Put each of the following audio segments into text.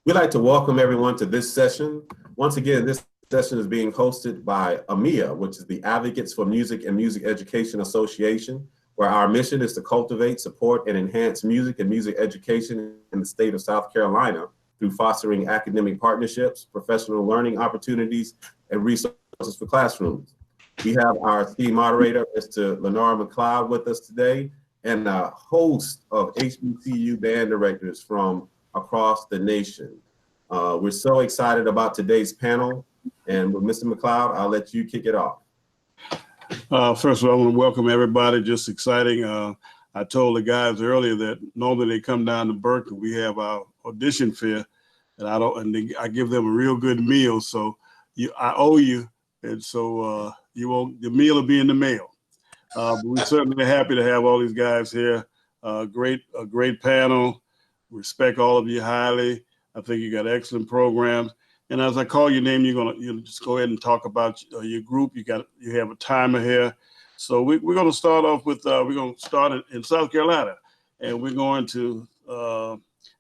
We'd like to welcome everyone to this session. Once again, this session is being hosted by AMMEA, which is the Advocates for Music and Music Education Association, where our mission is to cultivate, support, and enhance music and music education in the state of South Carolina through fostering academic partnerships, professional learning opportunities, and resources for classrooms. We have our esteemed moderator, Mr. Linard McCloud, with us today, and a host of HBCU band directors from across the nation. We're so excited about today's panel, and with Mr. McCloud, I'll let you kick it off. First of all, I want to welcome everybody. Just exciting. I told the guys earlier that normally they come down to Berkeley. We have our audition fair, and I give them a real good meal. So I owe you, and so the meal will be in the mail. But we're certainly happy to have all these guys here. A great panel. Respect all of you highly. I think you got excellent programs. And as I call your name, you'll just go ahead and talk about your group. You have a timer here. So we're going to start off with in South Carolina, and we're going to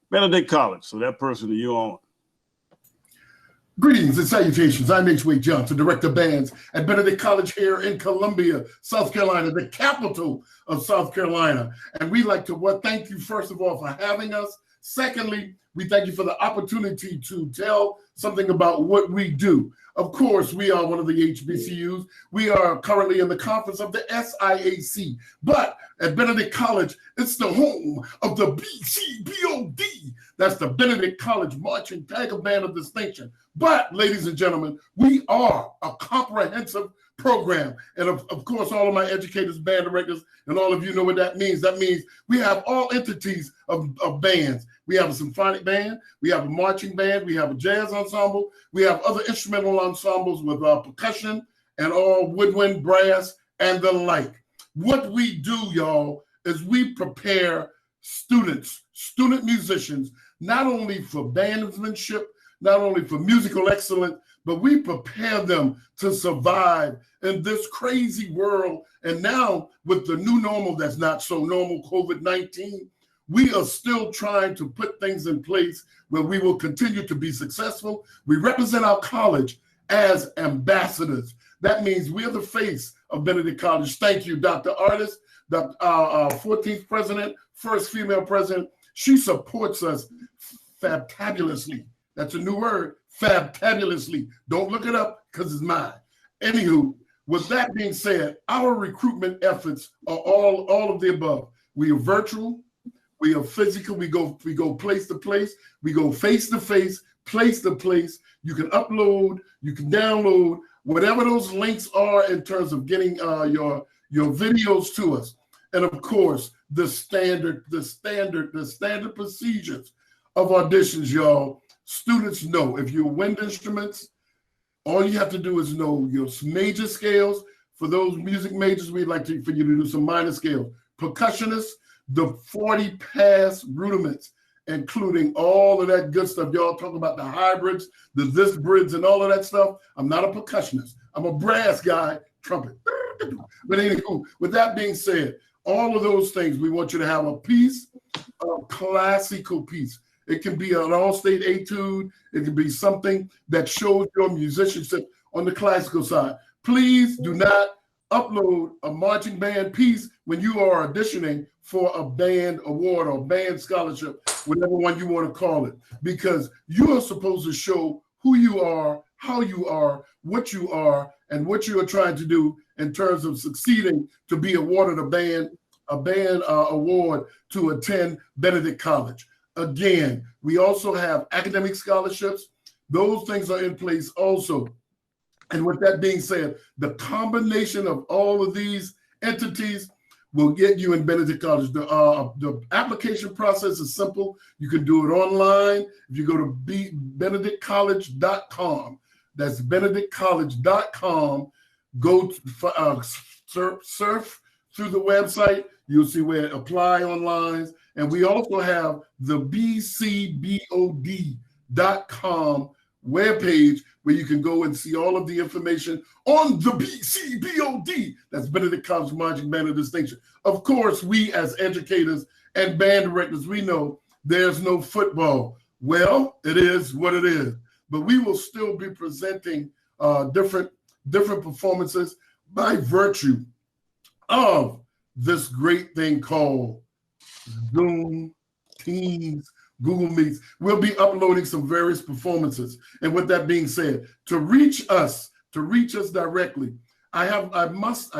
Benedict College. So that person that you on. Greetings and salutations. I'm H. Johnson, Director of Bands at Benedict College here in Columbia, South Carolina, the capital of South Carolina. And we'd like to thank you, first of all, for having us. Secondly, we thank you for the opportunity to tell something about what we do. Of course, we are one of the HBCUs. We are currently in the conference of the SIAC. But at Benedict College, it's the home of the BCBOD. That's the Benedict College Marching Tiger Band of Distinction. But, ladies and gentlemen, we are a comprehensive program. And of course, all of my educators, band directors, and all of you know what that means. That means we have all entities of bands. We have a symphonic band, we have a marching band, we have a jazz ensemble, we have other instrumental ensembles with percussion and all woodwind, brass, and the like. What we do, y'all, is we prepare student musicians, not only for bandsmanship, not only for musical excellence, but we prepare them to survive in this crazy world. And now with the new normal that's not so normal, COVID-19, we are still trying to put things in place where we will continue to be successful. We represent our college as ambassadors. That means we are the face of Benedict College. Thank you, Dr. Artis, the 14th president, first female president. She supports us fabtabulously. That's a new word, fabtabulously. Don't look it up because it's mine. Anywho, with that being said, our recruitment efforts are all of the above. We are virtual, we are physical, we go place to place, we go face to face, place to place. You can upload, you can download, whatever those links are in terms of getting your videos to us. And of course, the standard procedures of auditions, y'all. Students know if you're wind instruments, all you have to do is know your major scales. For those music majors, we'd like for you to do some minor scales. Percussionists, the 40 pass rudiments, including all of that good stuff. Y'all talk about the hybrids, the this brids, and all of that stuff. I'm not a percussionist. I'm a brass guy, trumpet. But anyway, with that being said, all of those things, we want you to have a piece, a classical piece. It can be an all-state etude. It can be something that shows your musicianship on the classical side. Please do not upload a marching band piece when you are auditioning for a band award or band scholarship, whatever one you want to call it, because you are supposed to show who you are, how you are, and what you are trying to do in terms of succeeding to be awarded a band award to attend Benedict College. Again, we also have academic scholarships. Those things are in place also. And with that being said, the combination of all of these entities will get you in Benedict College. The application process is simple. You can do it online. If you go to benedictcollege.com, that's benedictcollege.com, go surf through the website. You'll see where apply online. And we also have the bcbod.com webpage where you can go and see all of the information on the BCBOD. That's Benedict College Marching Band of Distinction. Of course, we as educators and band directors, we know there's no football Well, it is what it is. But we will still be presenting different performances by virtue of this great thing called Zoom, Teams, Google Meets. We'll be uploading some various performances. And with that being said, to reach us directly, I must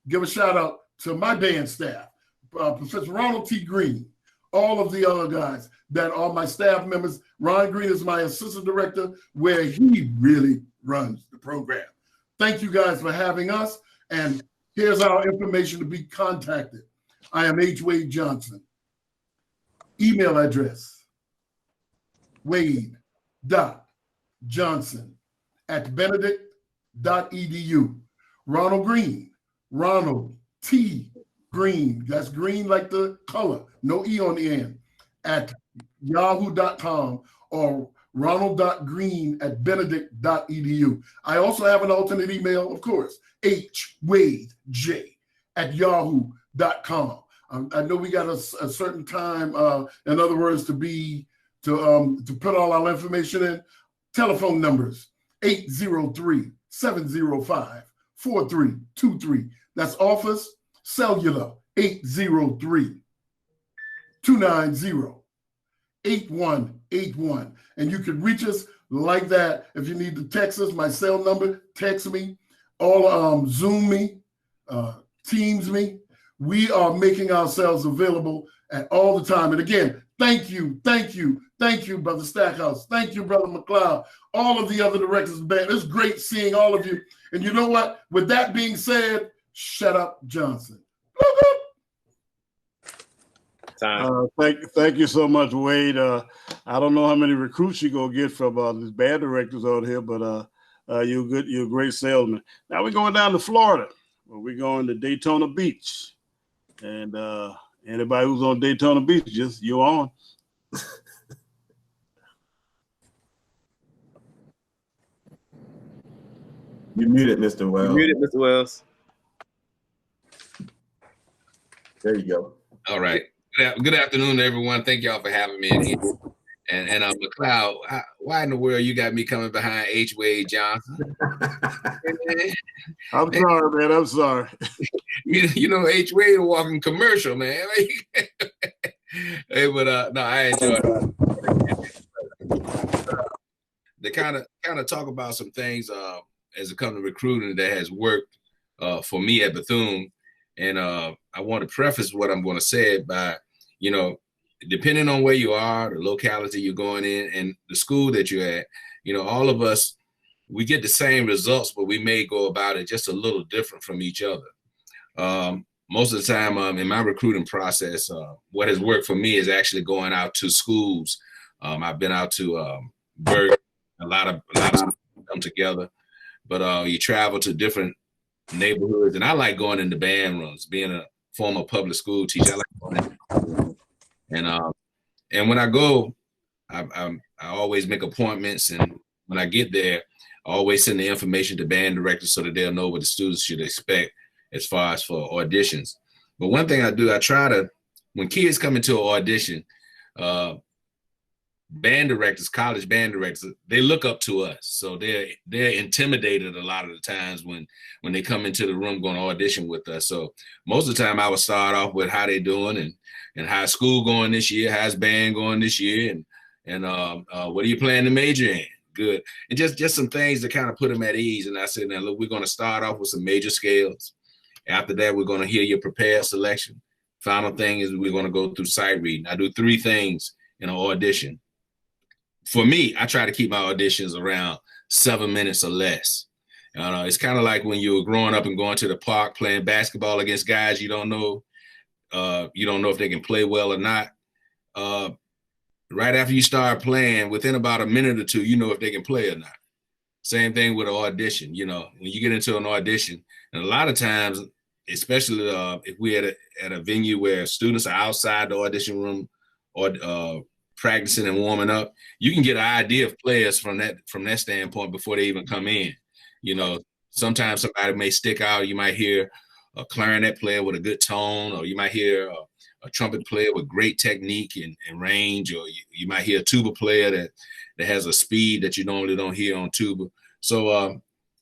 give a shout out to my band staff, Professor Ronald T. Green, all of the other guys that are my staff members. Ron Green is my assistant director, where he really runs the program. Thank you guys for having us. And here's our information to be contacted. I am H. Wade Johnson. Email address, wade.johnson@benedict.edu. Ronald Green, Ronald T. Green, that's green like the color, no E on the end, at yahoo.com, or ronald.green@benedict.edu. I also have an alternate email, of course, hwadej@yahoo.com. I know we got a certain time, in other words, to put all our information in. Telephone numbers, 803-705-4323. That's office. Cellular, 803-290-8181. And you can reach us like that. If you need to text us, my cell number, text me, or Zoom me, Teams me. We are making ourselves available at all the time. And again, thank you, Brother Stackhouse. Thank you, Brother McCloud. All of the other directors of the band. It's great seeing all of you. And you know what? With that being said, shut up, Johnson. Thank you so much, Wade. I don't know how many recruits you're gonna get from these band directors out here, but you're a great salesman. Now we're going down to Florida. We're going to Daytona Beach. And anybody who's on Daytona Beach, just you're on. You're muted, Mr. Wells. You're muted, Mr. Wells. There you go. All right. Good afternoon, everyone. Thank y'all for having me in here. And McCloud, why in the world you got me coming behind H. Wade Johnson? I'm sorry, man. I'm sorry. You know, H. Wade a walking commercial, man. Hey, but no, I enjoyed it. To kind of talk about some things as it comes to recruiting that has worked for me at Bethune. And I want to preface what I'm going to say by, you know, depending on where you are, the locality you're going in, and the school that you're at, you know, all of us, we get the same results, but we may go about it just a little different from each other. Most of the time in my recruiting process, what has worked for me is actually going out to schools. I've been out to Berg, a lot of schools come together, but you travel to different neighborhoods, and I like going into band rooms. Being a former public school teacher, I like going into and when I go, I always make appointments, and when I get there, I always send the information to band directors so that they'll know what the students should expect as far as for auditions. But one thing I do, I try to, when kids come into an audition, band directors, college band directors, they look up to us. So they're intimidated a lot of the times when they come into the room going to audition with us. So most of the time I would start off with how they doing and how's school going this year, how's band going this year, and what are you planning to major in? Good. And just some things to kind of put them at ease. And I said, now look, we're going to start off with some major scales. After that, we're going to hear your prepared selection. Final thing is we're going to go through sight reading. I do 3 things in an audition. For me, I try to keep my auditions around 7 minutes or less. It's kind of like when you were growing up and going to the park playing basketball against guys you don't know if they can play well or not. Right after you start playing, within about a minute or two, you know if they can play or not. Same thing with an audition. You know, when you get into an audition, and a lot of times, especially if we're at a venue where students are outside the audition room or practicing and warming up, you can get an idea of players from that standpoint before they even come in. You know, sometimes somebody may stick out. You might hear a clarinet player with a good tone, or you might hear a trumpet player with great technique and range, or you might hear a tuba player that has a speed that you normally don't hear on tuba. So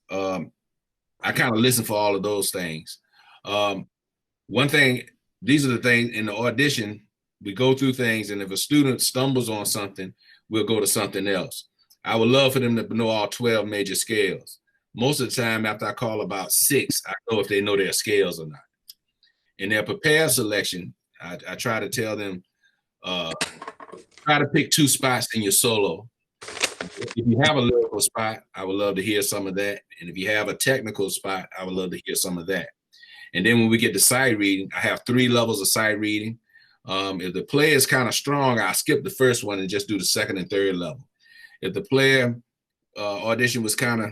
I kind of listen for all of those things. One thing, these are the things in the audition, we go through things, and if a student stumbles on something, we'll go to something else. I would love for them to know all 12 major scales. Most of the time, after I call about 6, I know if they know their scales or not. In their prepared selection, I try to tell them, try to pick 2 spots in your solo. If you have a lyrical spot, I would love to hear some of that. And if you have a technical spot, I would love to hear some of that. And then when we get to sight reading, I have 3 levels of sight reading. If the player is kind of strong, I'll skip the first one and just do the second and third level. If the player audition was kind of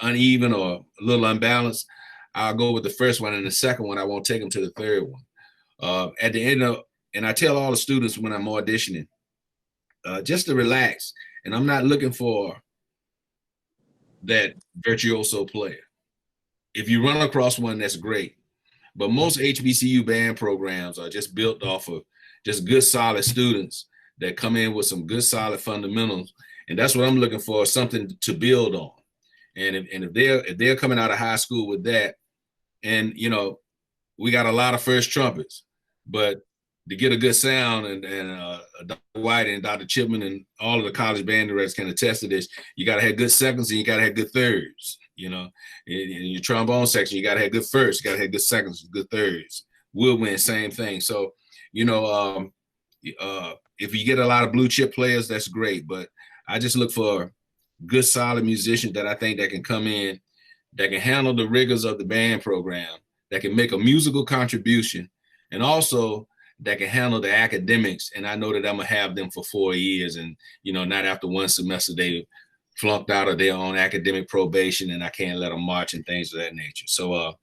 uneven or a little unbalanced, I'll go with the first one, and the second one, I won't take them to the third one. At the end of, and I tell all the students when I'm auditioning, just to relax. And I'm not looking for that virtuoso player. If you run across one, that's great. But most HBCU band programs are just built off of just good, solid students that come in with some good, solid fundamentals. And that's what I'm looking for, something to build on. And if they're coming out of high school with that, and you know, we got a lot of first trumpets, but to get a good sound, and Dr. White and Dr. Chipman and all of the college band directors can attest to this, you got to have good seconds and you got to have good thirds. You know, in your trombone section, you got to have good firsts, you got to have good seconds, good thirds. Woodwind, same thing. So, you know, if you get a lot of blue chip players, that's great. But I just look for good, solid musicians that I think that can come in, that can handle the rigors of the band program, that can make a musical contribution, and also that can handle the academics. And I know that I'm gonna have them for 4 years, and you know, not after one semester they flunked out of their own academic probation, and I can't let them march and things of that nature. So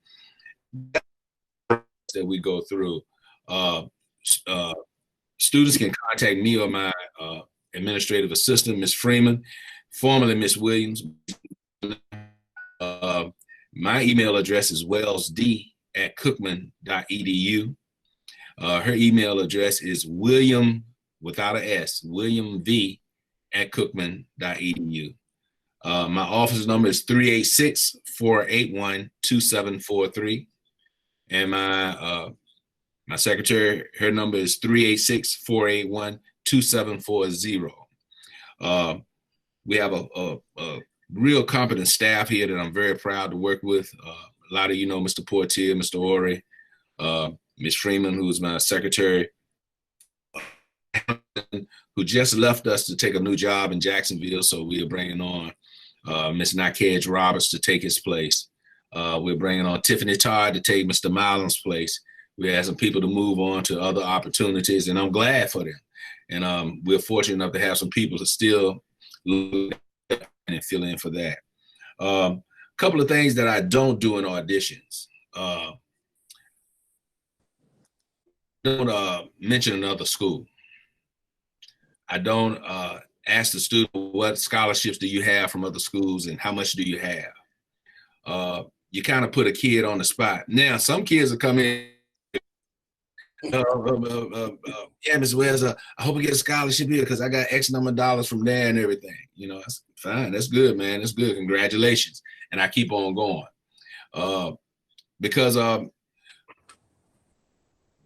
that we go through. Students can contact me or my administrative assistant, Ms. Freeman, formerly Ms. Williams. My email address is wellsd@cookman.edu. Her email address is William, without an S, williamv@cookman.edu. My office number is 386-481-2743. And my secretary, her number is 386-481-2740. We have a real competent staff here that I'm very proud to work with. A lot of you know Mr. Portier, Mr. Ori, Ms. Freeman, who's my secretary, who just left us to take a new job in Jacksonville. So we are bringing on Ms. Nikole Roberts to take his place. We're bringing on Tiffany Todd to take Mr. Milam's place. We have some people to move on to other opportunities, and I'm glad for them. And we're fortunate enough to have some people to still look and fill in for that. Couple of things that I don't do in auditions. Don't mention another school. I don't ask the student what scholarships do you have from other schools and how much do you have. You kind of put a kid on the spot. Now, some kids will come in, yeah, Ms. Wells, I hope I get a scholarship here because I got X number of dollars from there and everything. You know, that's fine. That's good, man. That's good. Congratulations. And I keep on going. Because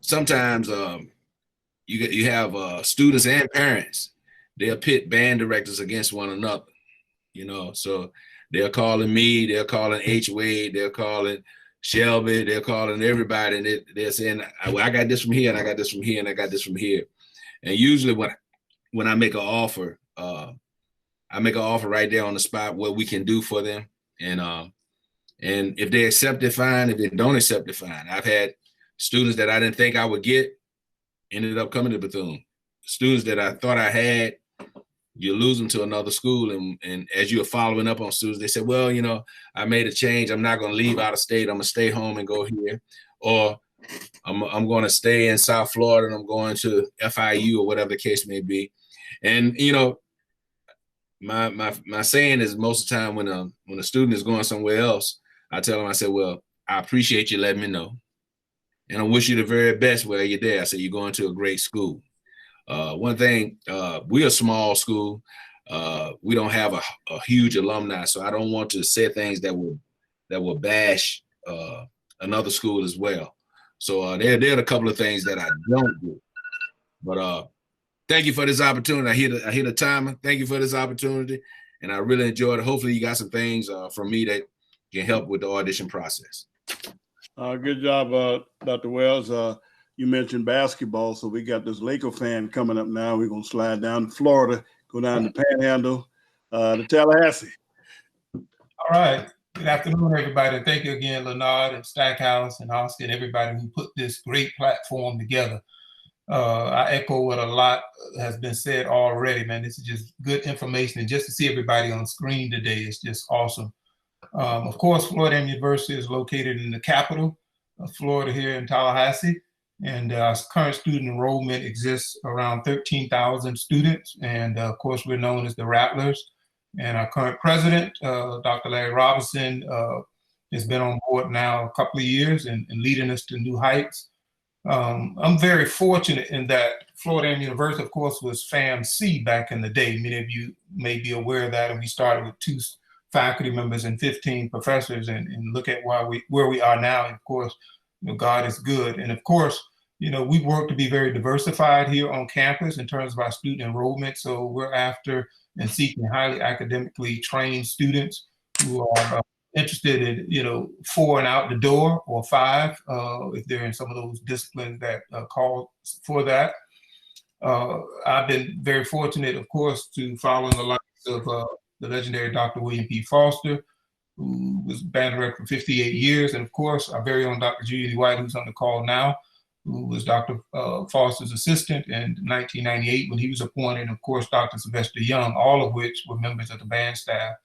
sometimes you have students and parents, they'll pit band directors against one another, you know. So they're calling me, they're calling H. Wade, they're calling Shelby, they're calling everybody, and they're saying, well, I got this from here, and I got this from here, and I got this from here. And usually when I make an offer, I make an offer right there on the spot what we can do for them. And if they accept it, fine. If they don't accept it, fine. I've had students that I didn't think I would get ended up coming to Bethune. Students that I thought I had, you lose them to another school. And as you're following up on students, they say, well, you know, I made a change. I'm not going to leave out of state. I'm going to stay home and go here. Or I'm going to stay in South Florida and I'm going to FIU or whatever the case may be. And, you know, my saying is most of the time when a student is going somewhere else, I tell them, I say, well, I appreciate you letting me know. and I wish you the very best while you're there. I say you're going to a great school. One thing, we're a small school. We don't have a huge alumni, so I don't want to say things that will bash another school as well. So there are a couple of things that I don't do. But thank you for this opportunity. I hear the timer. Thank you for this opportunity, and I really enjoyed it. Hopefully, you got some things from me that can help with the audition process. Good job, Dr. Wells. You mentioned basketball, so we got this Laker fan coming up now. We're going to slide down to Florida, go down to Panhandle, to Tallahassee. All right. Good afternoon, everybody. Thank you again, Linard and Stackhouse and Oscar and everybody who put this great platform together. I echo what a lot has been said already, man. This is just good information. And just to see everybody on screen today is just awesome. Of course, Florida A&M University is located in the capital of Florida here in Tallahassee. And our current student enrollment exists around 13,000 students. And of course, we're known as the Rattlers. And our current president, Dr. Larry Robinson, has been on board now a couple of years and leading us to new heights. I'm very fortunate in that Florida A&M University, of course, was FAMC back in the day. Many of you may be aware of that. And we started with 2 faculty members and 15 professors, and look at where we are now. And of course, God is good. And of course, we work to be very diversified here on campus in terms of our student enrollment. So we're after and seeking highly academically trained students who are interested in, 4 and out the door, or 5, if they're in some of those disciplines that call for that. I've been very fortunate, of course, to follow in the likes of the legendary Dr. William P. Foster, who was band director for 58 years. And of course, our very own Dr. Julie White, who's on the call now, who was Dr. Foster's assistant in 1998 when he was appointed, and of course, Dr. Sylvester Young, all of which were members of the band staff.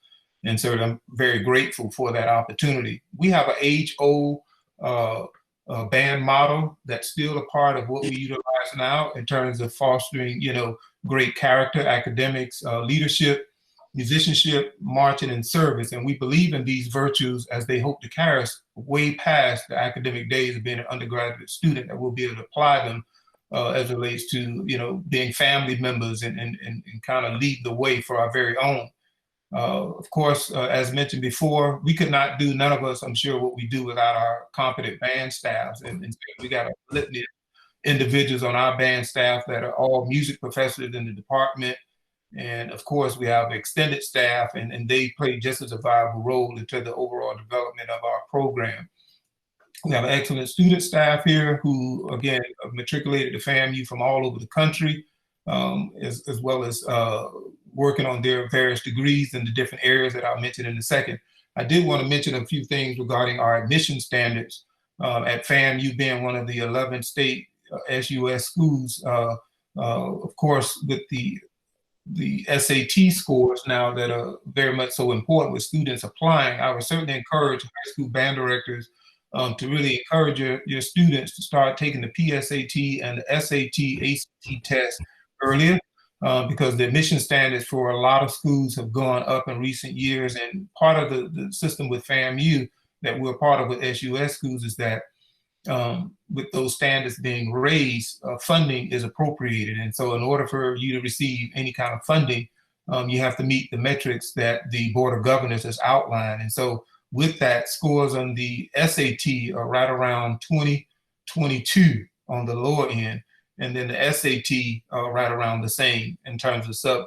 And so I'm very grateful for that opportunity. We have an age-old band model that's still a part of what we utilize now in terms of fostering, great character, academics, leadership, musicianship, marching, and service. And we believe in these virtues as they hope to carry us way past the academic days of being an undergraduate student, that we'll be able to apply them as it relates to, being family members and kind of lead the way for our very own. Of course, as mentioned before, we could not do, none of us, I'm sure, what we do without our competent band staffs. And we got a litany of individuals on our band staff that are all music professors in the department. And of course, we have extended staff, and they play just as a viable role into the overall development of our program. We have an excellent student staff here who, again, matriculated to FAMU from all over the country, as well as working on their various degrees in the different areas that I'll mention in a second. I did want to mention a few things regarding our admission standards. At FAMU being one of the 11 state SUS schools, of course, with the SAT scores now that are very much so important with students applying, I would certainly encourage high school band directors to really encourage your students to start taking the PSAT and the SAT, ACT test earlier, because the admission standards for a lot of schools have gone up in recent years. And part of the system with FAMU that we're part of with SUS schools is that with those standards being raised, funding is appropriated. And so in order for you to receive any kind of funding, you have to meet the metrics that the Board of Governors has outlined. And so with that, scores on the SAT are right around 20, 22 on the lower end. And then the SAT right around the same in terms of sub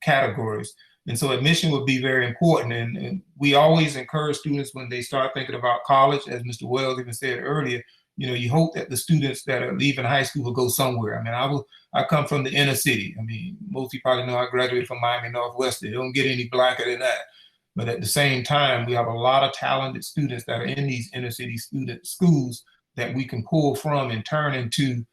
categories. And so admission would be very important. And we always encourage students when they start thinking about college, as Mr. Wells even said earlier, you hope that the students that are leaving high school will go somewhere. I mean, I come from the inner city. I mean, most of you probably know I graduated from Miami Northwestern. They don't get any blacker than that. But at the same time, we have a lot of talented students that are in these inner city schools that we can pull from and turn into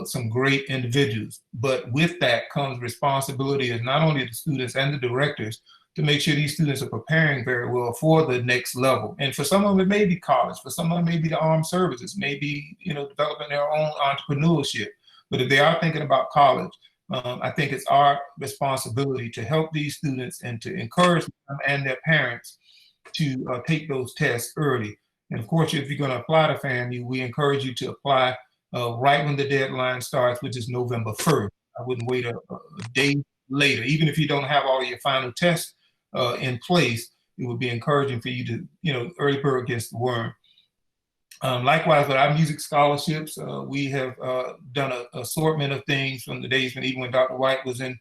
some great individuals. But with that comes responsibility of not only the students and the directors to make sure these students are preparing very well for the next level. And for some of them, it may be college. For some of them, it may be the armed services, maybe, developing their own entrepreneurship. But if they are thinking about college, I think it's our responsibility to help these students and to encourage them and their parents to take those tests early. And of course, if you're going to apply to FAMU, we encourage you to apply right when the deadline starts, which is November 1st. I wouldn't wait a day later. Even if you don't have all of your final tests in place, it would be encouraging for you to, early bird gets the worm. Likewise, with our music scholarships, we have done an assortment of things from the days when Dr. White was in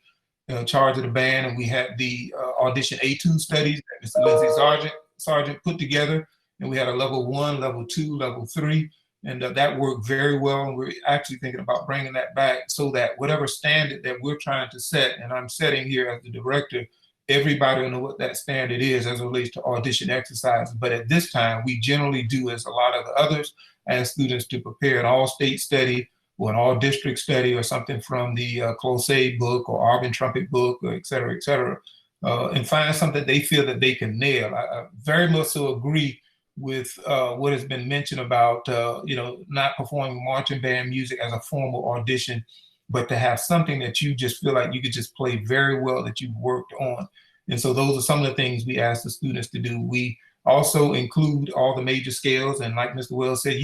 charge of the band, and we had the audition A2 studies that Mr. Lindsay Sargent put together, and we had a level 1, level 2, level 3, and that worked very well. And we're actually thinking about bringing that back so that whatever standard that we're trying to set, and I'm setting here as the director, everybody will know what that standard is as it relates to audition exercises. But at this time, we generally do, as a lot of the others, ask students to prepare an all-state study or an all-district study or something from the Closed book or Auburn Trumpet book, or et cetera, and find something they feel that they can nail. I very much so agree with what has been mentioned about, not performing marching band music as a formal audition, but to have something that you just feel like you could just play very well, that you've worked on. And so those are some of the things we ask the students to do. We also include all the major scales. And like Mr. Wells said,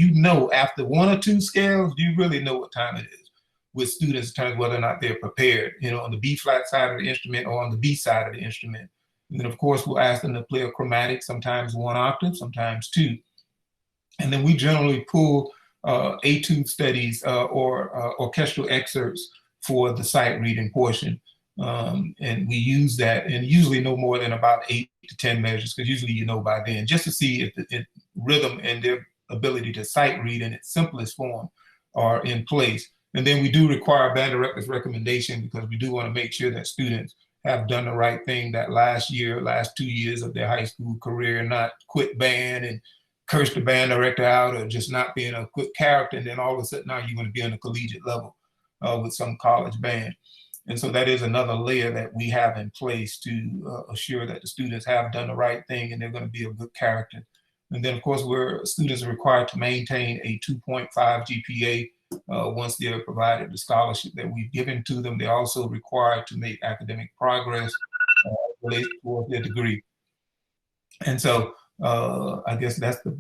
after 1 or 2 scales, you really know what time it is with students in terms of whether or not they're prepared, on the B flat side of the instrument or on the B side of the instrument. And then of course, we'll ask them to play a chromatic, sometimes 1 octave, sometimes 2. And then we generally pull etude studies or orchestral excerpts for the sight reading portion. And we use that, and usually no more than about 8 to 10 measures, because usually by then, just to see if the rhythm and their ability to sight read in its simplest form are in place. And then we do require band director's recommendation, because we do want to make sure that students have done the right thing that last 2 years of their high school career, not quit band and curse the band director out, or just not being a good character, and then all of a sudden now you're going to be on a collegiate level with some college band. And so that is another layer that we have in place to assure that the students have done the right thing and they're going to be a good character. And then of course, students are required to maintain a 2.5 GPA once they're provided the scholarship that we've given to them. They're also required to make academic progress related towards their degree. And so I guess that's the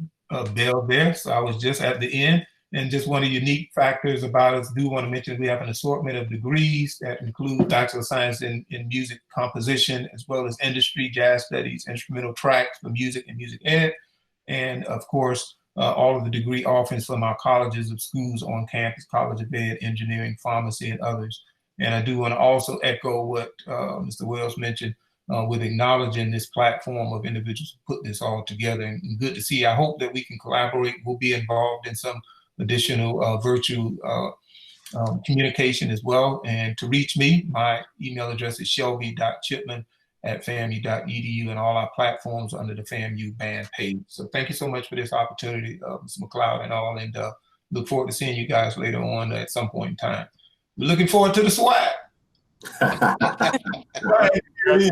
bell there. So I was just at the end. And just one of the unique factors about us, do want to mention we have an assortment of degrees that include Bachelor of Science in Music Composition, as well as industry, jazz studies, instrumental tracks for music and music ed. And of course, all of the degree offerings from our colleges of schools on campus, College of Ed, Engineering, Pharmacy, and others. And I do want to also echo what Mr. Wells mentioned with acknowledging this platform of individuals who put this all together. And good to see. I hope that we can collaborate. We'll be involved in some additional virtual communication as well. And to reach me, my email address is shelby.chipman@famu.edu, and all our platforms under the FAMU band page. So thank you so much for this opportunity, Mr. McCloud and all, and look forward to seeing you guys later on at some point in time. We're looking forward to the swag. Right. We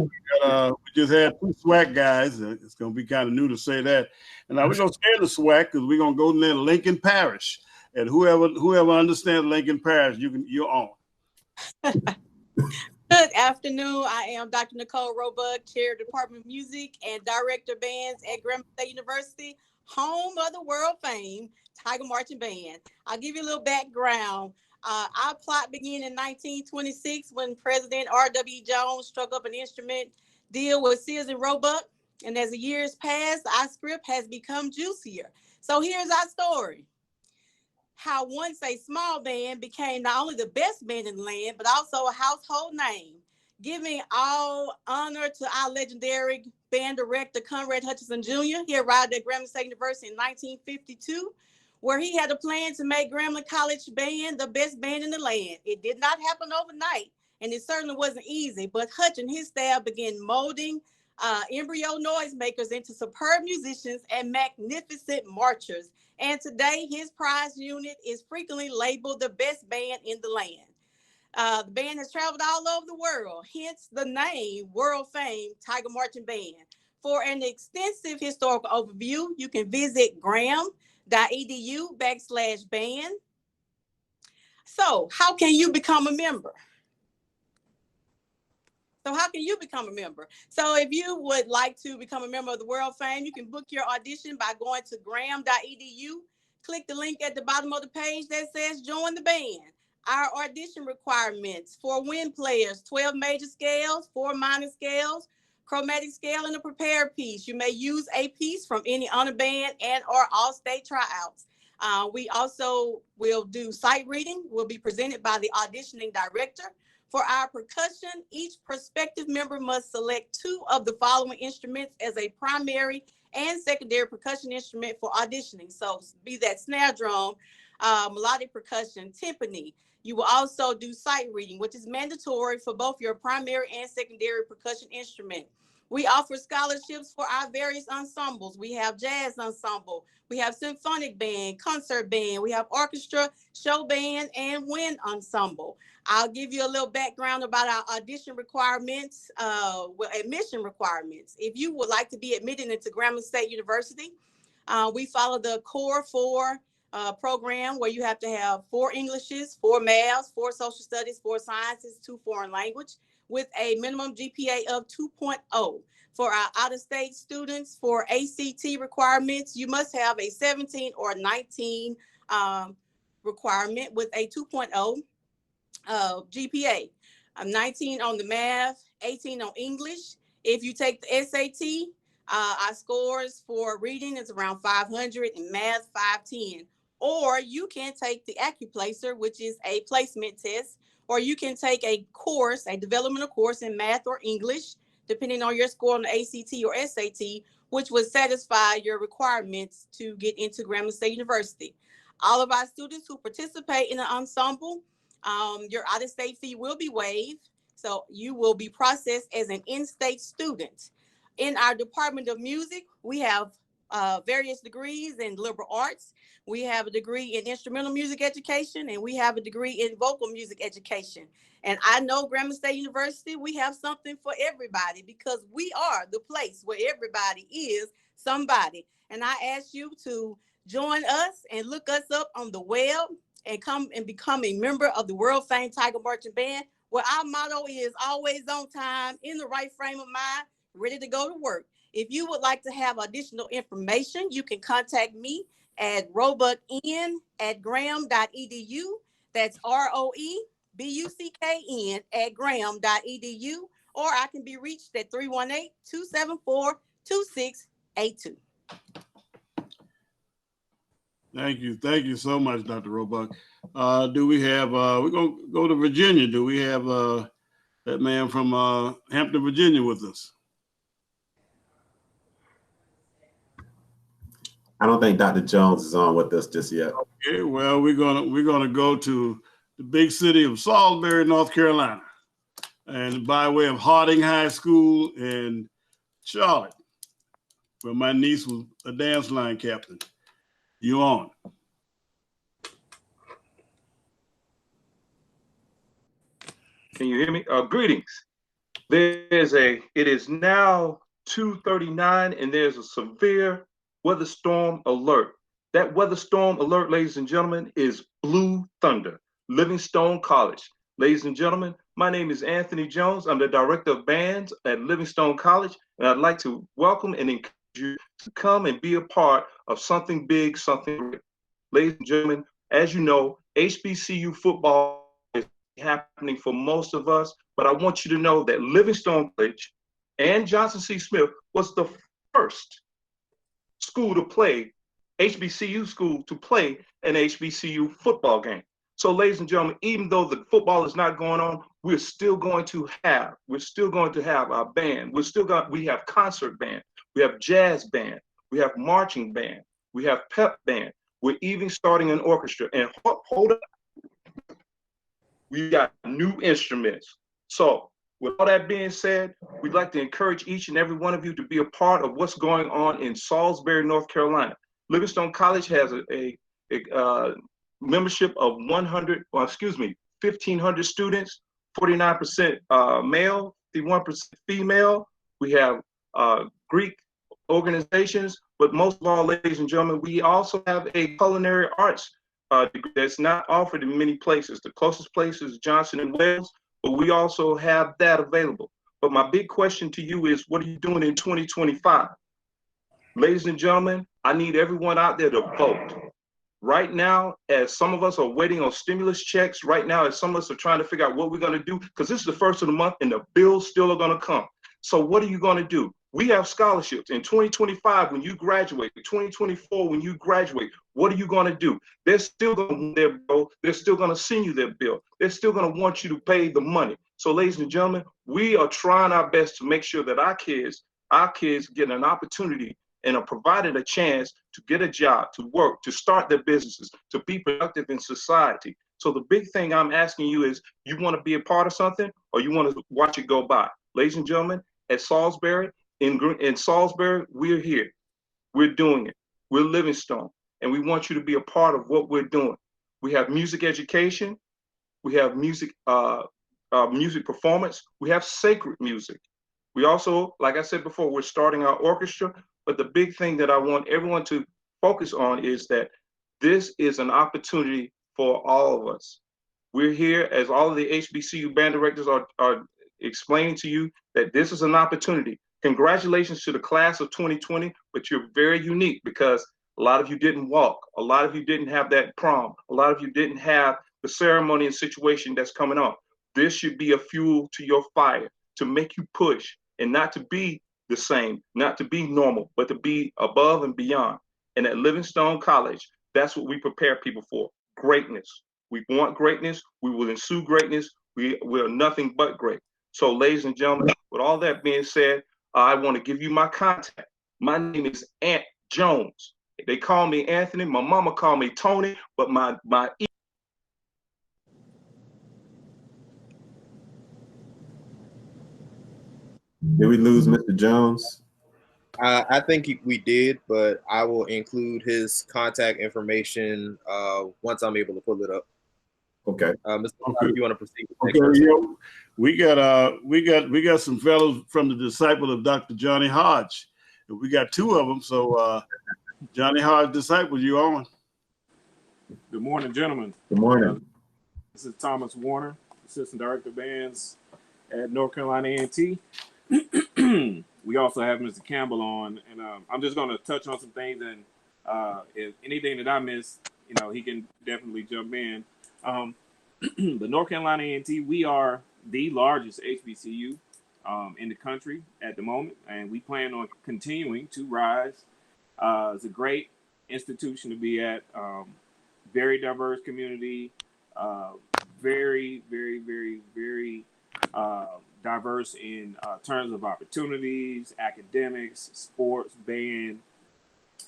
just had 2 SWAC guys. It's going to be kind of new to say that. And now we're going to stay in the SWAC because we're going to go to Lincoln Parish. And whoever understands Lincoln Parish, you're on. Good afternoon. I am Dr. Nikole Roebuck, Chair of the Department of Music and Director of Bands at Grambling State University, home of the world famed Tiger Marching Band. I'll give you a little background. Our plot began in 1926 when President R.W. Jones struck up an instrument deal with Sears and Roebuck. And as the years passed, our script has become juicier. So here's our story. How once a small band became not only the best band in the land, but also a household name, giving all honor to our legendary band director, Conrad Hutchinson Jr. He arrived at Grambling State University in 1952, where he had a plan to make Grambling College Band the best band in the land. It did not happen overnight, and it certainly wasn't easy, but Hutch and his staff began molding embryo noisemakers into superb musicians and magnificent marchers. And today, his prize unit is frequently labeled the best band in the land. The band has traveled all over the world, hence the name world famed Tiger Marching Band. For an extensive historical overview, you can visit gram.edu/band. So how can you become a member? So how can you become a member? So if you would like to become a member of the World Fame, you can book your audition by going to gram.edu. Click the link at the bottom of the page that says join the band. Our audition requirements for wind players: 12 major scales, 4 minor scales, chromatic scale, and a prepared piece. You may use a piece from any honor band and or all state tryouts. We also will do sight reading, will be presented by the auditioning director. For our percussion, each prospective member must select 2 of the following instruments as a primary and secondary percussion instrument for auditioning. So be that snare drum, melodic percussion, timpani. You will also do sight reading, which is mandatory for both your primary and secondary percussion instrument. We offer scholarships for our various ensembles. We have jazz ensemble, we have symphonic band, concert band, we have orchestra, show band, and wind ensemble. I'll give you a little background about our audition requirements, admission requirements. If you would like to be admitted into Grambling State University, we follow the Core 4 program, where you have to have 4 Englishes, 4 maths, 4 social studies, 4 sciences, 2 foreign language, with a minimum GPA of 2.0. For our out-of-state students, for ACT requirements, you must have a 17 or 19 requirement with a 2.0 GPA. 19 on the math, 18 on English. If you take the SAT, our scores for reading is around 500 and math 510. Or you can take the AccuPlacer, which is a placement test, or you can take a course, a developmental course in math or English, depending on your score on the ACT or SAT, which would satisfy your requirements to get into Grambling State University. All of our students who participate in an ensemble, your out-of-state fee will be waived, so you will be processed as an in-state student. In our Department of Music, we have various degrees in liberal arts. We have a degree in instrumental music education, and we have a degree in vocal music education. And I know Grambling State University, we have something for everybody, because we are the place where everybody is somebody. And I ask you to join us and look us up on the web and come and become a member of the World Famed Tiger Marching Band, where our motto is always on time, in the right frame of mind, ready to go to work. If you would like to have additional information, you can contact me at roebuckn@gram.edu. That's ROEBUCKN@gram.edu. Or I can be reached at 318-274-2682. Thank you so much, Dr. Roebuck. Do we have, we're going to go to Virginia. Do we have that man from Hampton, Virginia with us? I don't think Dr. Jones is on with us just yet. Okay, well, we're gonna go to the big city of Salisbury, North Carolina, and by way of Harding High School in Charlotte, where my niece was a dance line captain. You on? Can you hear me? Greetings. It is now 2:39, and there's a severe weather storm alert. That weather storm alert, ladies and gentlemen, is Blue Thunder, Livingstone College. Ladies and gentlemen, my name is Anthony Jones. I'm the Director of Bands at Livingstone College, and I'd like to welcome and encourage you to come and be a part of something big, something great. Ladies and gentlemen, as you know, HBCU football is happening for most of us, but I want you to know that Livingstone College and Johnson C. Smith was the first school to play, HBCU school to play an HBCU football game. So ladies and gentlemen, even though the football is not going on, we're still going to have our band. We have concert band, we have jazz band, we have marching band, we have pep band. We're even starting an orchestra. And hold up, we got new instruments. So with all that being said, we'd like to encourage each and every one of you to be a part of what's going on in Salisbury, North Carolina. Livingstone College has a membership of 1,500 students, 49% male, 51% female. We have Greek organizations, but most of all, ladies and gentlemen, we also have a culinary arts degree that's not offered in many places. The closest place is Johnson & Wales, but we also have that available. But my big question to you is, what are you doing in 2025? Ladies and gentlemen, I need everyone out there to vote. Right now, as some of us are waiting on stimulus checks, right now, as some of us are trying to figure out what we're going to do, because this is the first of the month and the bills still are going to come. So what are you going to do? We have scholarships in 2025 when you graduate, 2024 when you graduate. What are you going to do? They're still going to want their bill. They're still going to send you their bill. They're still going to want you to pay the money. So, ladies and gentlemen, we are trying our best to make sure that our kids get an opportunity and are provided a chance to get a job, to work, to start their businesses, to be productive in society. So the big thing I'm asking you is, you want to be a part of something, or you want to watch it go by? Ladies and gentlemen, at Salisbury, in Salisbury, we're here. We're doing it. We're Livingstone, and we want you to be a part of what we're doing. We have music education. We have music performance. We have sacred music. We also, like I said before, we're starting our orchestra. But the big thing that I want everyone to focus on is that this is an opportunity for all of us. We're here, as all of the HBCU band directors are explaining to you, that this is an opportunity. Congratulations to the class of 2020, but you're very unique because a lot of you didn't walk. A lot of you didn't have that prom. A lot of you didn't have the ceremony and situation that's coming up. This should be a fuel to your fire, to make you push and not to be the same, not to be normal, but to be above and beyond. And at Livingstone College, that's what we prepare people for: greatness. We want greatness. We will ensue greatness. We are nothing but great. So, ladies and gentlemen, with all that being said, I want to give you my contact. My name is Ant Jones. They call me Anthony. My mama called me Tony, but my Did we lose Mr. Jones? I think we did, but I will include his contact information once I'm able to pull it up. Okay. Mr. Okay. If you want to proceed. Okay, we got some fellows from the disciple of Dr. Johnny Hodge. We got two of them. So Johnny Hodge disciple, you on? Good morning, gentlemen. Good morning. This is Thomas Warner, Assistant Director of Bands at North Carolina A&T. We also have Mr. Campbell on, and I'm just going to touch on some things, and if anything that I missed, he can definitely jump in. The North Carolina A&T, we are the largest HBCU in the country at the moment, and we plan on continuing to rise. It's a great institution to be at, very diverse community, very, very, very, very diverse in terms of opportunities, academics, sports, band,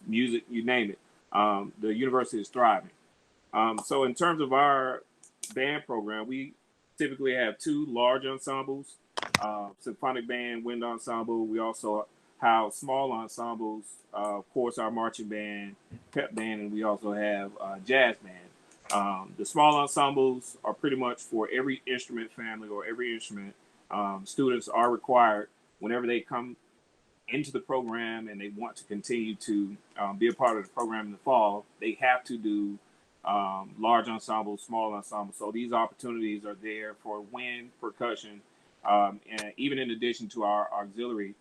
music, you name it. The university is thriving. So in terms of our band program, we typically have two large ensembles, symphonic band, wind ensemble. We also have small ensembles, of course, our marching band, pep band, and we also have jazz band. The small ensembles are pretty much for every instrument family or every instrument. Students are required, whenever they come into the program and they want to continue to be a part of the program in the fall, they have to do large ensembles, small ensembles. So these opportunities are there for wind, percussion, and even in addition to our auxiliary,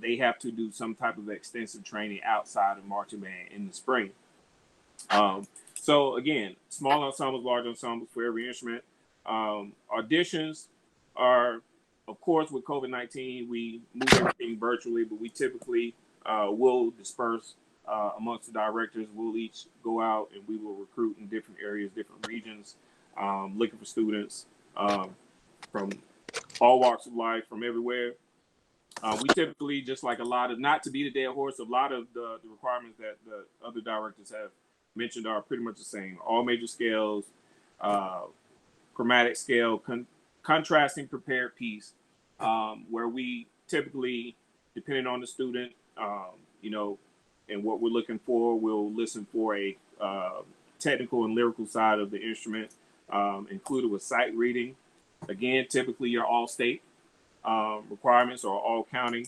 they have to do some type of extensive training outside of marching band in the spring. So again, small ensembles, large ensembles for every instrument. Auditions are, of course, with COVID-19, we move everything virtually, but we typically will disperse amongst the directors. We'll each go out and we will recruit in different areas, different regions, looking for students from all walks of life, from everywhere. We typically, just like a lot of, not to be the dead horse, a lot of the requirements that the other directors have mentioned are pretty much the same. All major scales, chromatic scale, contrasting prepared piece, where we typically, depending on the student, and what we're looking for, we'll listen for a technical and lyrical side of the instrument, included with sight reading. Again, typically your all-state requirements or all-county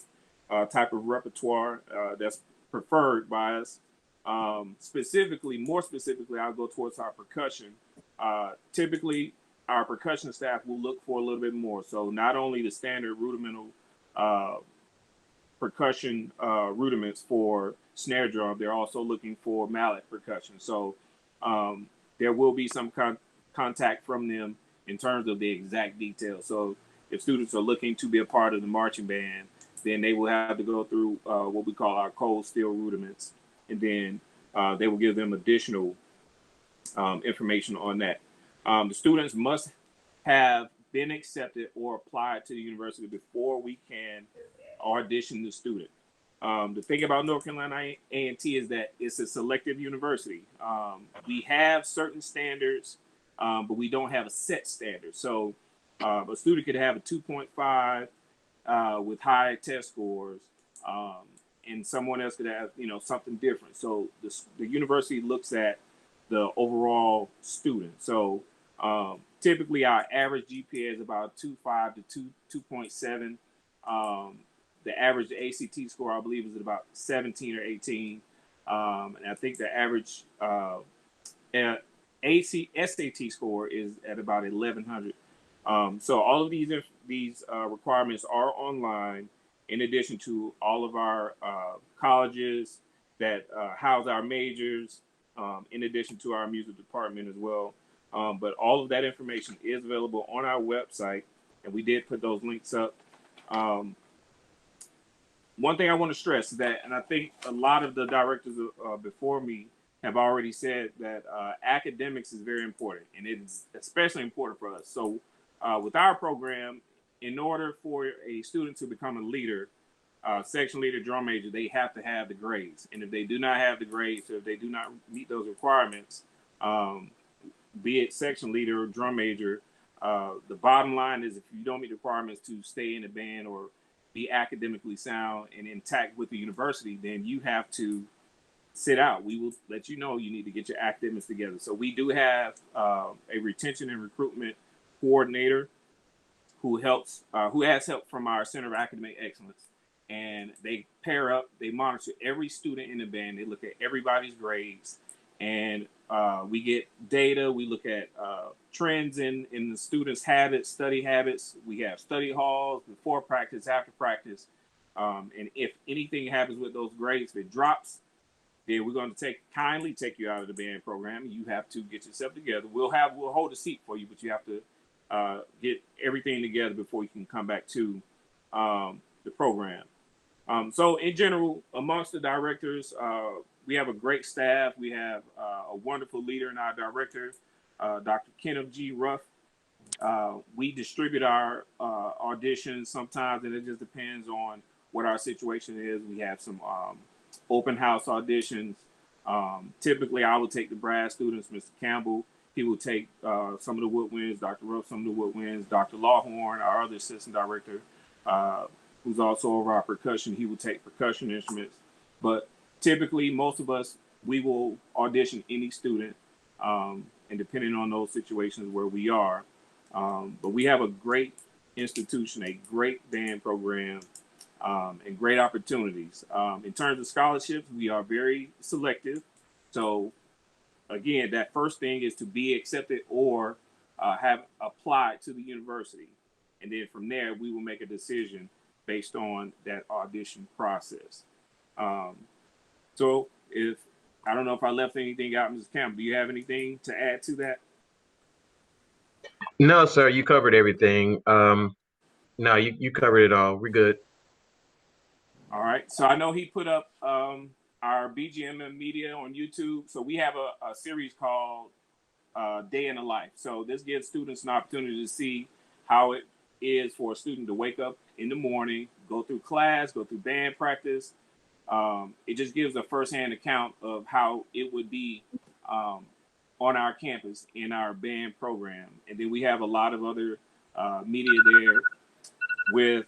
type of repertoire that's preferred by us. More specifically, I'll go towards our percussion. Typically, our percussion staff will look for a little bit more. So not only the standard rudimental percussion rudiments for snare drum, they're also looking for mallet percussion. So there will be some contact from them in terms of the exact details. So if students are looking to be a part of the marching band, then they will have to go through what we call our cold steel rudiments, and then they will give them additional information on that. The students must have been accepted or applied to the university before we can audition the student. The thing about North Carolina A&T is that it's a selective university. We have certain standards, but we don't have a set standard. So a student could have a 2.5 with high test scores, and someone else could have, something different. So the university looks at the overall student. So typically our average GPA is about 2.5 to 2.7. The average ACT score, I believe, is at about 17 or 18. And I think the average SAT score is at about 1100. So all of these requirements are online, in addition to all of our colleges that house our majors, in addition to our music department as well. But all of that information is available on our website, and we did put those links up. One thing I want to stress is that, and I think a lot of the directors before me have already said that academics is very important, and it's especially important for us. So with our program, in order for a student to become a leader, section leader, drum major, they have to have the grades. And if they do not have the grades, or if they do not meet those requirements, be it section leader or drum major, the bottom line is if you don't meet the requirements to stay in the band or be academically sound and intact with the university, then you have to sit out. We will let you know you need to get your academics together. So we do have a retention and recruitment coordinator who has help from our Center of Academic Excellence. And they pair up, they monitor every student in the band. They look at everybody's grades, and we get data. We look at trends in the students' habits, study habits. We have study halls before practice, after practice. And if anything happens with those grades, if it drops, then we're going to kindly take you out of the band program. You have to get yourself together. We'll hold a seat for you, but you have to get everything together before you can come back to the program. So in general, amongst the directors, we have a great staff. We have a wonderful leader in our director, Dr. Kenneth G. Ruff. We distribute our auditions sometimes, and it just depends on what our situation is. We have some open house auditions. Typically, I will take the brass students, Mr. Campbell. He will take some of the woodwinds, Dr. Ruff, some of the woodwinds, Dr. Lawhorn, our other assistant director, who's also over our percussion. He will take percussion instruments. But typically, most of us, we will audition any student, and depending on those situations where we are. But we have a great institution, a great band program, and great opportunities. In terms of scholarships, we are very selective. So again, that first thing is to be accepted or have applied to the university. And then from there, we will make a decision based on that audition process. So I don't know if I left anything out, Mrs. Campbell, do you have anything to add to that? No, sir, you covered everything. No, you covered it all. We're good. All right. So I know he put up our BGMM media on YouTube. So we have a series called Day in the Life. So this gives students an opportunity to see how it is for a student to wake up in the morning, go through class, go through band practice. It just gives a firsthand account of how it would be on our campus in our band program. And then we have a lot of other media there with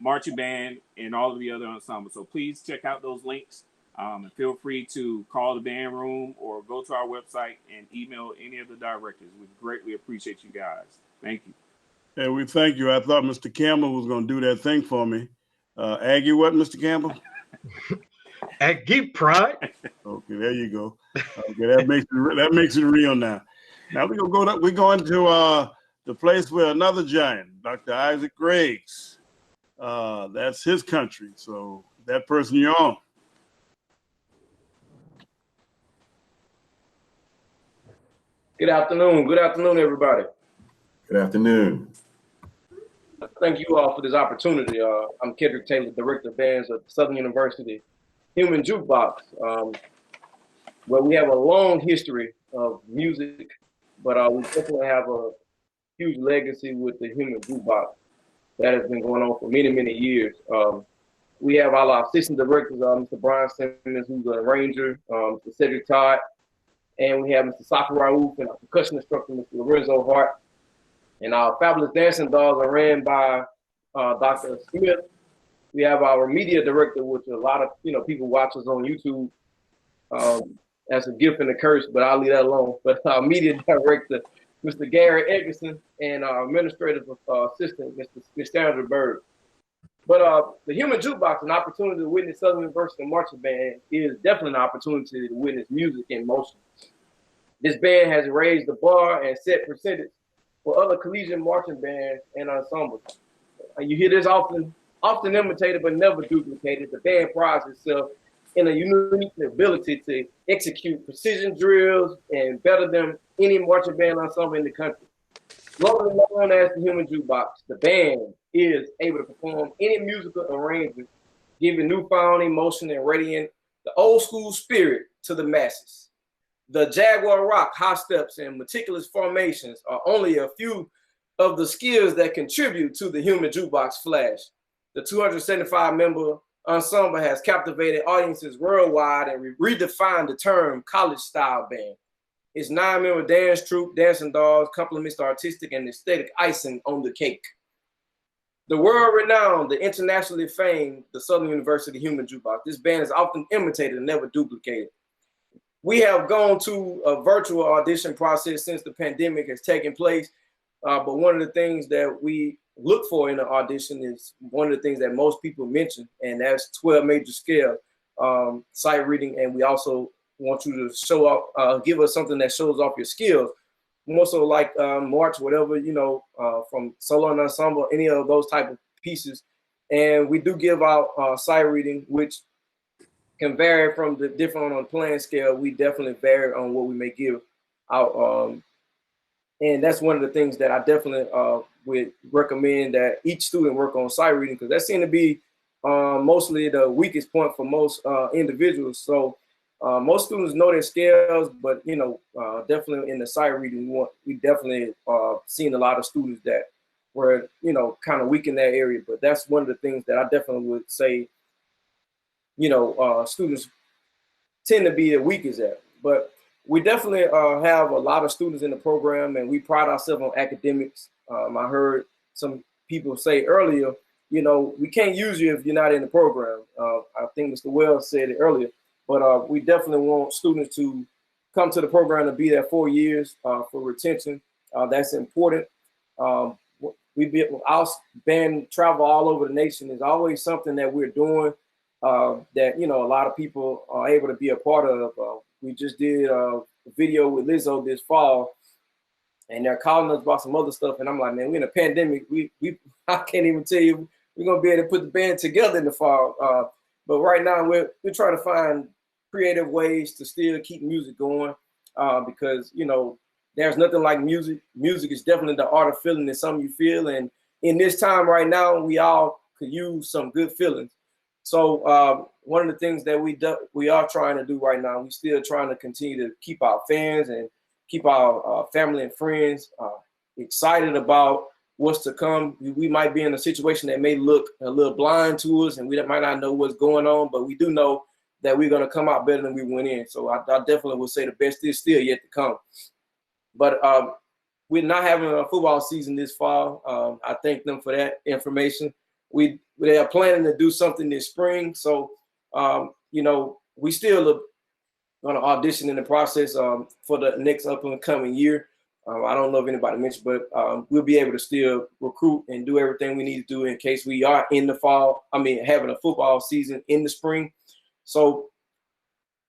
marching band and all of the other ensembles. So please check out those links and feel free to call the band room or go to our website and email any of the directors. We greatly appreciate you guys. Thank you. Hey, we thank you. I thought Mr. Campbell was going to do that thing for me. Aggie, what, Mr. Campbell? Aggie pride. Okay, there you go. Okay, that makes it real now. Now we're going to the place where another giant, Dr. Isaac Griggs. That's his country. So that person you're on. Good afternoon. Good afternoon, everybody. Good afternoon. Thank you all for this opportunity. I'm Kedric Taylor, Director of Bands at Southern University Human Jukebox, where we have a long history of music, but we definitely have a huge legacy with the Human Jukebox that has been going on for many, many years. We have all our assistant directors, Mr. Brian Simmons, who's an arranger, Mr. Cedric Todd, and we have Mr. Safi Raouf and our percussion instructor, Mr. Lorenzo Hart. And our fabulous dancing dolls are ran by Dr. Smith. We have our media director, which a lot of people watch us on YouTube. That's a gift and a curse, but I'll leave that alone. But our media director, Mr. Gary Edgerson, and our administrative assistant, Ms. Sandra Bird. But the Human Jukebox, an opportunity to witness Southern University Marching Band, is definitely an opportunity to witness music in motion. This band has raised the bar and set precedents for other collegiate marching bands and ensembles. You hear this often imitated but never duplicated. The band prides itself in a unique ability to execute precision drills and better than any marching band ensemble in the country. Locally known as the Human Jukebox, the band is able to perform any musical arrangement, giving newfound emotion and radiant the old school spirit to the masses. The Jaguar Rock, high steps, and meticulous formations are only a few of the skills that contribute to the Human Jukebox flash. The 275-member ensemble has captivated audiences worldwide and redefined the term college-style band. Its 9-member dance troupe, Dancing Dolls, complements the artistic and aesthetic icing on the cake. The world-renowned, the internationally famed, the Southern University Human Jukebox. This band is often imitated and never duplicated. We have gone to a virtual audition process since the pandemic has taken place, but one of the things that we look for in an audition is one of the things that most people mention, and that's 12 major scale sight reading, and we also want you to show up, give us something that shows off your skills, more so like march, whatever, from solo and ensemble, any of those type of pieces. And we do give out sight reading, which can vary from the different on the playing scale. We definitely vary on what we may give out. And that's one of the things that I definitely would recommend that each student work on sight reading, because that seems to be mostly the weakest point for most individuals. So most students know their scales, but definitely in the sight reading, we definitely seen a lot of students that were kind of weak in that area. But that's one of the things that I definitely would say students tend to be the weakest at. But we definitely have a lot of students in the program, and we pride ourselves on academics. I heard some people say earlier, we can't use you if you're not in the program. I think Mr. Wells said it earlier, but we definitely want students to come to the program to be there 4 years for retention. That's important. Our band travel all over the nation is always something that we're doing that a lot of people are able to be a part of. We just did a video with Lizzo this fall, and they're calling us about some other stuff, and I'm like, man, we're in a pandemic. I can't even tell you we're gonna be able to put the band together in the fall. But right now we're trying to find creative ways to still keep music going, because there's nothing like music. Music is definitely the art of feeling. It's something you feel, and in this time right now, we all could use some good feelings. So one of the things that we are trying to do right now, we still trying to continue to keep our fans and keep our family and friends excited about what's to come. We might be in a situation that may look a little blind to us, and we might not know what's going on, but we do know that we're going to come out better than we went in. So I definitely would say the best is still yet to come. But we're not having a football season this fall. I thank them for that information. They are planning to do something this spring. So, we still are going to audition in the process for the next up and coming year. I don't know if anybody mentioned, but we'll be able to still recruit and do everything we need to do in case we are in the fall. Having a football season in the spring. So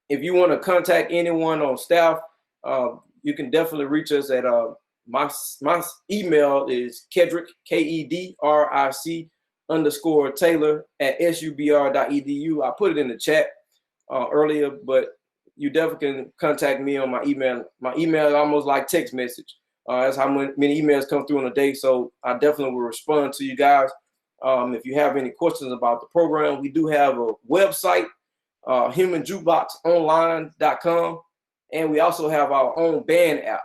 if you want to contact anyone on staff, you can definitely reach us at my email is Kedric, KEDRIC _Taylor at subr.edu. I put it in the chat earlier, but you definitely can contact me on my email. My email is almost like text message. That's how many emails come through in a day. So I definitely will respond to you guys. If you have any questions about the program, we do have a website, humanjukeboxonline.com. And we also have our own band app,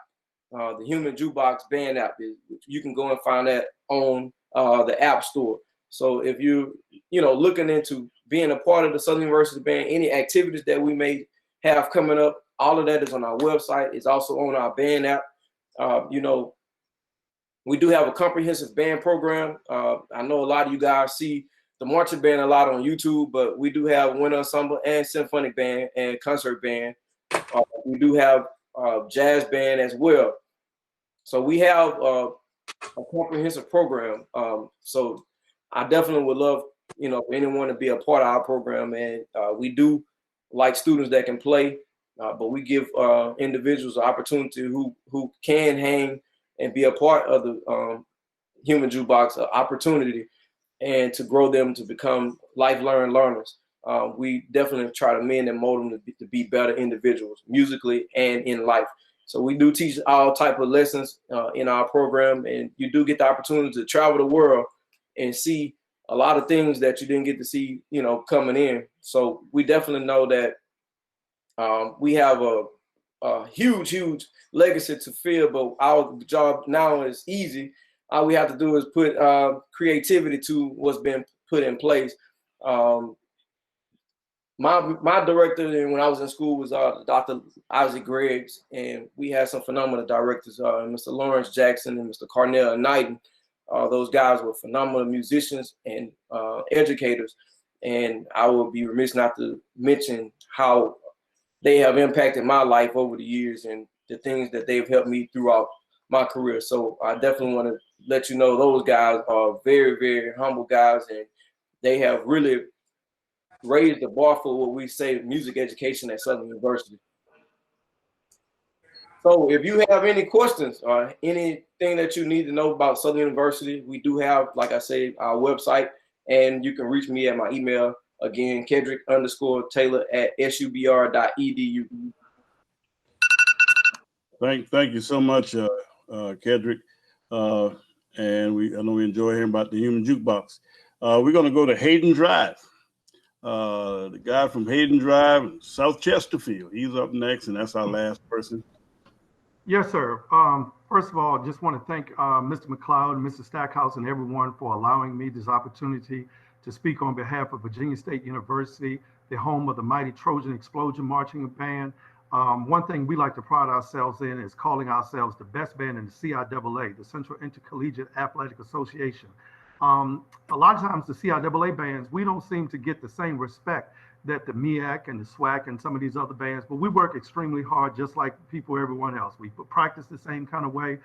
the Human Jukebox band app. You can go and find that on the App Store. So if you looking into being a part of the Southern University Band, any activities that we may have coming up, all of that is on our website. It's also on our band app. We do have a comprehensive band program. I know a lot of you guys see the marching band a lot on YouTube, but we do have wind ensemble and symphonic band and concert band. We do have jazz band as well. So we have a comprehensive program. So I definitely would love, for anyone to be a part of our program. And we do like students that can play, but we give individuals an opportunity who can hang and be a part of the Human Jukebox opportunity, and to grow them to become lifelong learners. We definitely try to mend and mold them to be better individuals, musically and in life. So we do teach all type of lessons in our program, and you do get the opportunity to travel the world and see a lot of things that you didn't get to see, coming in. So we definitely know that we have a huge legacy to fill, but our job now is easy. All we have to do is put creativity to what's been put in place. My director when I was in school was Dr. Isaac Greggs, and we had some phenomenal directors, Mr. Lawrence Jackson and Mr. Carnell Knighton. Those guys were phenomenal musicians and educators, and I would be remiss not to mention how they have impacted my life over the years and the things that they've helped me throughout my career. So I definitely want to let you know those guys are very, very humble guys, and they have really raised the bar for what we say music education at Southern University. So if you have any questions or anything that you need to know about Southern University, we do have, like I say, our website, and you can reach me at my email. Again, Kedric _Taylor at subr.edu. Thank you so much, Kedric. And I know we enjoy hearing about the Human Jukebox. We're going to go to Hayden Drive. The guy from Hayden Drive in South Chesterfield. He's up next, and that's our last person. Yes, sir. First of all, just want to thank Mr. McCloud, Mr. Stackhouse, and everyone for allowing me this opportunity to speak on behalf of Virginia State University, the home of the mighty Trojan Explosion Marching Band. One thing we like to pride ourselves in is calling ourselves the best band in the CIAA, the Central Intercollegiate Athletic Association. A lot of times the CIAA bands, we don't seem to get the same respect that the MEAC and the SWAC and some of these other bands, but we work extremely hard just like everyone else. We practice the same kind of way.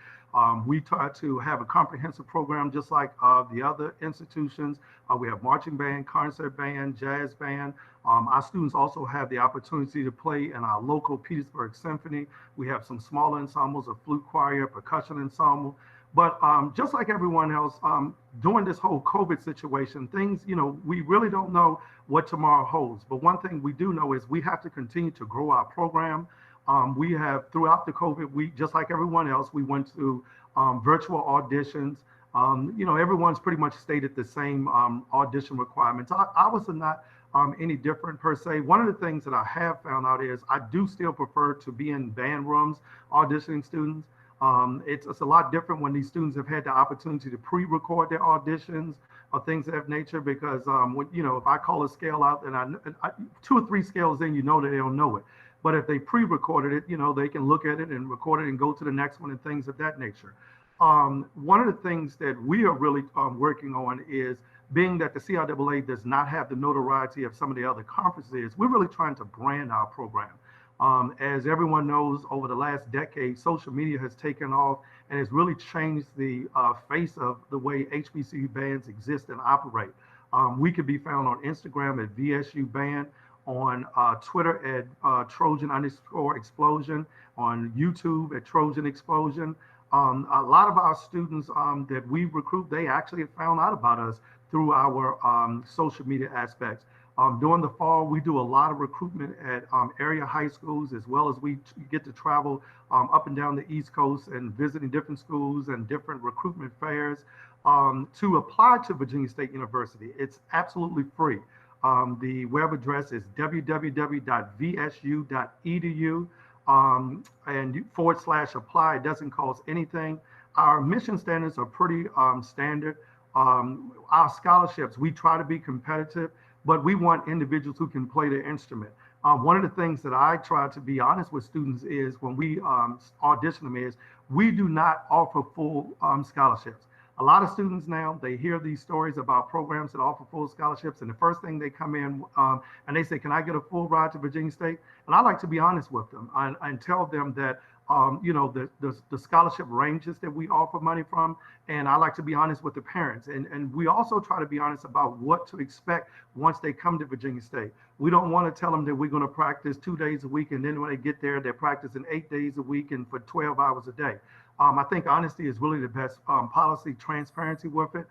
We try to have a comprehensive program just like the other institutions. We have marching band, concert band, jazz band. Our students also have the opportunity to play in our local Petersburg Symphony. We have some smaller ensembles, a flute choir, percussion ensemble. But just like everyone else, during this whole COVID situation, things, we really don't know what tomorrow holds. But one thing we do know is we have to continue to grow our program. We have, throughout the COVID, just like everyone else, we went through virtual auditions. Everyone's pretty much stated the same audition requirements. Ours are not any different per se. One of the things that I have found out is I do still prefer to be in band rooms auditioning students. It's a lot different when these students have had the opportunity to pre-record their auditions or things of that nature, because if I call a scale out and I 2 or 3 scales in, that they don't know it. But if they pre-recorded it, they can look at it and record it and go to the next one and things of that nature. One of the things that we are really working on is, being that the CIAA does not have the notoriety of some of the other conferences, we're really trying to brand our program. As everyone knows, over the last decade, social media has taken off and has really changed the face of the way HBCU bands exist and operate. We could be found on Instagram at VSU Band, on Twitter at Trojan_explosion, on YouTube at Trojan Explosion. A lot of our students that we recruit, they actually have found out about us through our social media aspects. During the fall, we do a lot of recruitment at area high schools, as well as we get to travel up and down the East Coast and visiting different schools and different recruitment fairs to apply to Virginia State University. It's absolutely free. The web address is www.vsu.edu and /apply. It doesn't cost anything. Our admission standards are pretty standard. Our scholarships, we try to be competitive, but we want individuals who can play the instrument. One of the things that I try to be honest with students is when we audition them is we do not offer full scholarships. A lot of students now, they hear these stories about programs that offer full scholarships, and the first thing they come in and they say, can I get a full ride to Virginia State? And I like to be honest with them and tell them that you know, the scholarship ranges that we offer money from, and I like to be honest with the parents. And we also try to be honest about what to expect once they come to Virginia State. We don't want to tell them that we're going to practice 2 days a week, and then when they get there, they're practicing 8 days a week and for 12 hours a day. I think honesty is really the best policy, transparency with it.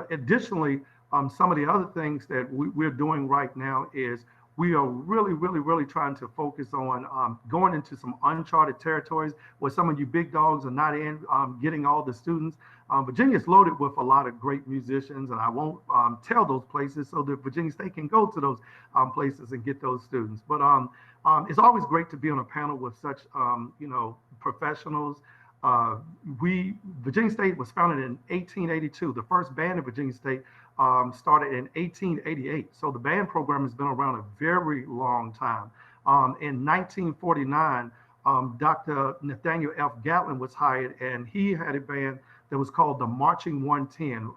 Additionally, some of the other things that we're doing right now is we are really trying to focus on going into some uncharted territories where some of you big dogs are not in, getting all the students. Virginia's loaded with a lot of great musicians, and I won't tell those places so that Virginia State can go to those places and get those students. But it's always great to be on a panel with such you know, professionals. Virginia State was founded in 1882. The first band at Virginia State started in 1888. So the band program has been around a very long time. In 1949, Dr. Nathaniel F. Gatlin was hired, and he had a band that was called the Marching 110.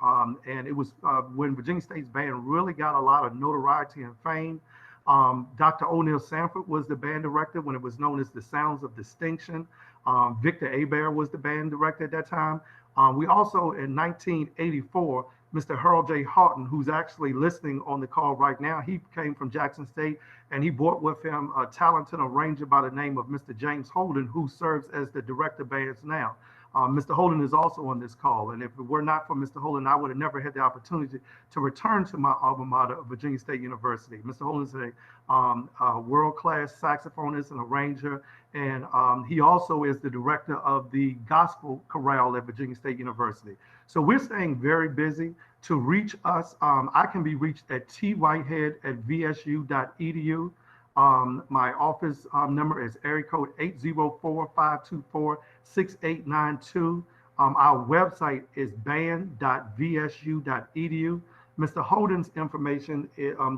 And it was when Virginia State's band really got a lot of notoriety and fame. Dr. O'Neill Sanford was the band director when it was known as the Sounds of Distinction. Victor Hebert was the band director at that time. We also, in 1984, Mr. Harold J. Houghton, who's actually listening on the call right now, he came from Jackson State, and he brought with him a talented arranger by the name of Mr. James Holden, who serves as the director of bands now. Mr. Holden is also on this call, and if it were not for Mr. Holden, I would have never had the opportunity to return to my alma mater of Virginia State University. Mr. Holden is a world-class saxophonist and arranger, and he also is the director of the gospel chorale at Virginia State University. So we're staying very busy. To reach us, I can be reached at twhitead@vsu.edu. My office number is area code 804-524-6892. Our website is band.vsu.edu. Mr. Holden's information,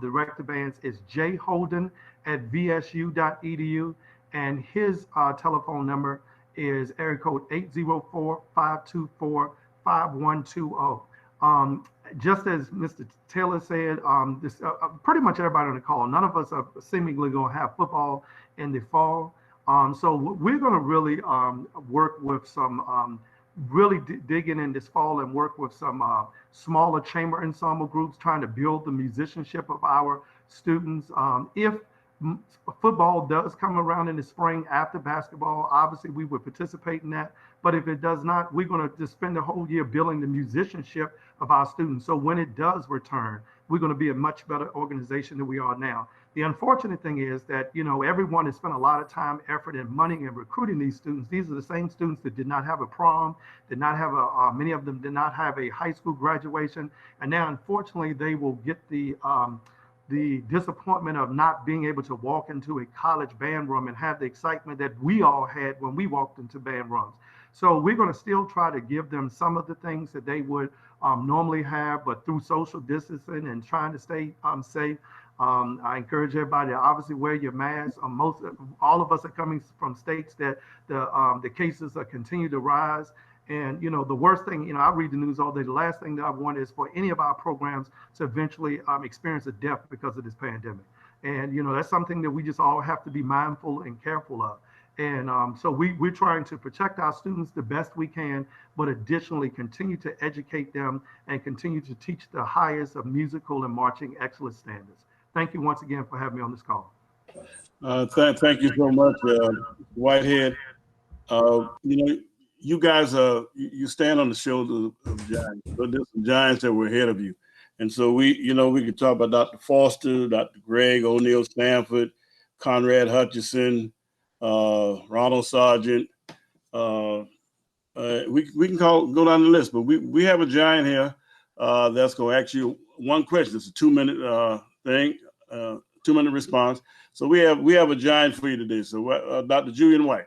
Director Bands, is jholden@vsu.edu. And his telephone number is area code 804-524-5120. Just as Mr. Taylor said, pretty much everybody on the call, none of us are seemingly going to have football in the fall. So we're going to really work with some, really digging in this fall and work with some smaller chamber ensemble groups, trying to build the musicianship of our students. If football does come around in the spring after basketball, obviously we would participate in that. But if it does not, we're going to just spend the whole year building the musicianship of our students. So when it does return, we're going to be a much better organization than we are now. The unfortunate thing is that, you know, everyone has spent a lot of time, effort, and money in recruiting these students. These are the same students that did not have a prom, did not have many of them did not have a high school graduation. And now, unfortunately, they will get the disappointment of not being able to walk into a college band room and have the excitement that we all had when we walked into band rooms. So we're going to still try to give them some of the things that they would normally have, but through social distancing and trying to stay safe. I encourage everybody to obviously wear your mask. All of us are coming from states that the cases are continue to rise. And, you know, the worst thing, you know, I read the news all day. The last thing that I want is for any of our programs to eventually experience a death because of this pandemic. And, you know, that's something that we just all have to be mindful and careful of. And so we're trying to protect our students the best we can, but additionally continue to educate them and continue to teach the highest of musical and marching excellence standards. Thank you once again for having me on this call. Thank you so much, Whitehead. You guys, you stand on the shoulders of giants. So there's some giants that were ahead of you. And so we could talk about Dr. Foster, Dr. Greg O'Neill Stanford, Conrad Hutchison, Ronald Sargent. We can go down the list, but we have a giant here that's going to ask you one question. It's a 2-minute thing, 2-minute response. So we have a giant for you today. So Dr. Julian White.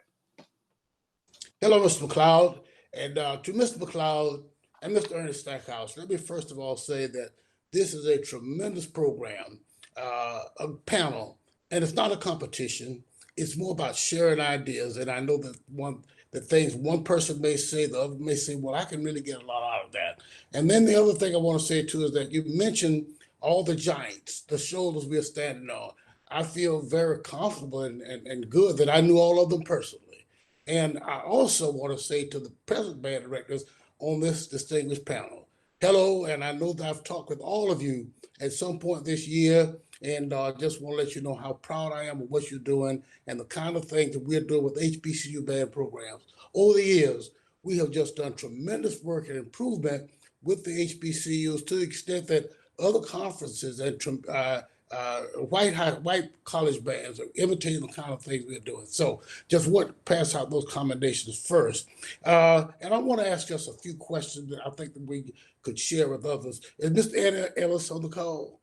Hello, Mr. McCloud. And to Mr. McCloud and Mr. Ernest Stackhouse, let me first of all say that this is a tremendous program, a panel, and it's not a competition. It's more about sharing ideas. And I know that things one person may say, the other may say, well, I can really get a lot out of that. And then the other thing I want to say too is that you mentioned all the giants, the shoulders we're standing on. I feel very comfortable and good that I knew all of them personally. And I also want to say to the present band directors on this distinguished panel, hello, and I know that I've talked with all of you at some point this year, and just want to let you know how proud I am of what you're doing and the kind of things that we're doing with HBCU band programs. Over the years, we have just done tremendous work and improvement with the HBCUs to the extent that other conferences and white college bands are imitating the kind of things we're doing. So just want to pass out those commendations first. And I want to ask just a few questions that I think that we could share with others. Is Mr. Ellis on the call?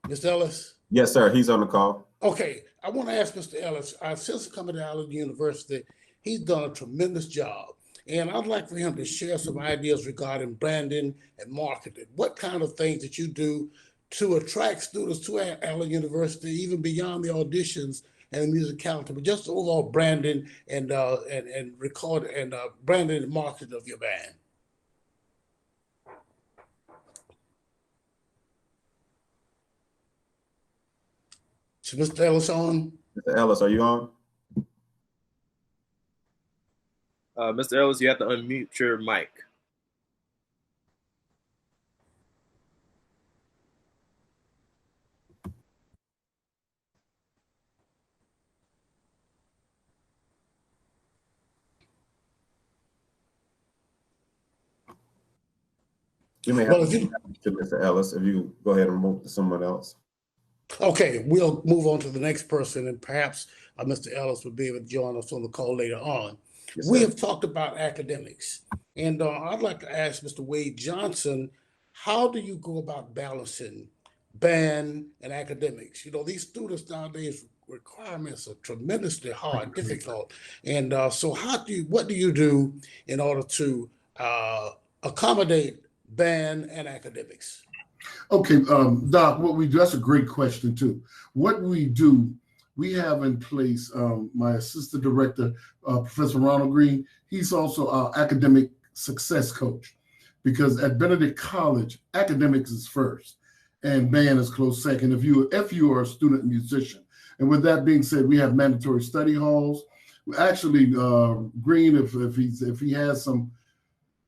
Mr. Ellis? Yes, sir. He's on the call. Okay. I want to ask Mr. Ellis, since coming out of the university, he's done a tremendous job. And I'd like for him to share some ideas regarding branding and marketing. What kind of things that you do to attract students to Allen University, even beyond the auditions and the musicality, but just overall branding and record and branding and marketing of your band? Is Mr. Ellis on? Mr. Ellis, are you on? Mr. Ellis, you have to unmute your mic. You may have to Mr. Ellis if you go ahead and move to someone else. Okay, we'll move on to the next person, and perhaps Mr. Ellis will be able to join us on the call later on. Yes, we have talked about academics, and I'd like to ask Mr. Wade Johnson, how do you go about balancing band and academics? You know, these students nowadays requirements are tremendously hard, difficult, and so what do you do in order to accommodate band and academics? Okay, Doc, what we do, that's a great question too. What we do, we have in place my assistant director, Professor Ronald Green. He's also our academic success coach, because at Benedict College, academics is first and band is close second if you are a student musician. And with that being said, we have mandatory study halls. Actually, Green, if he has some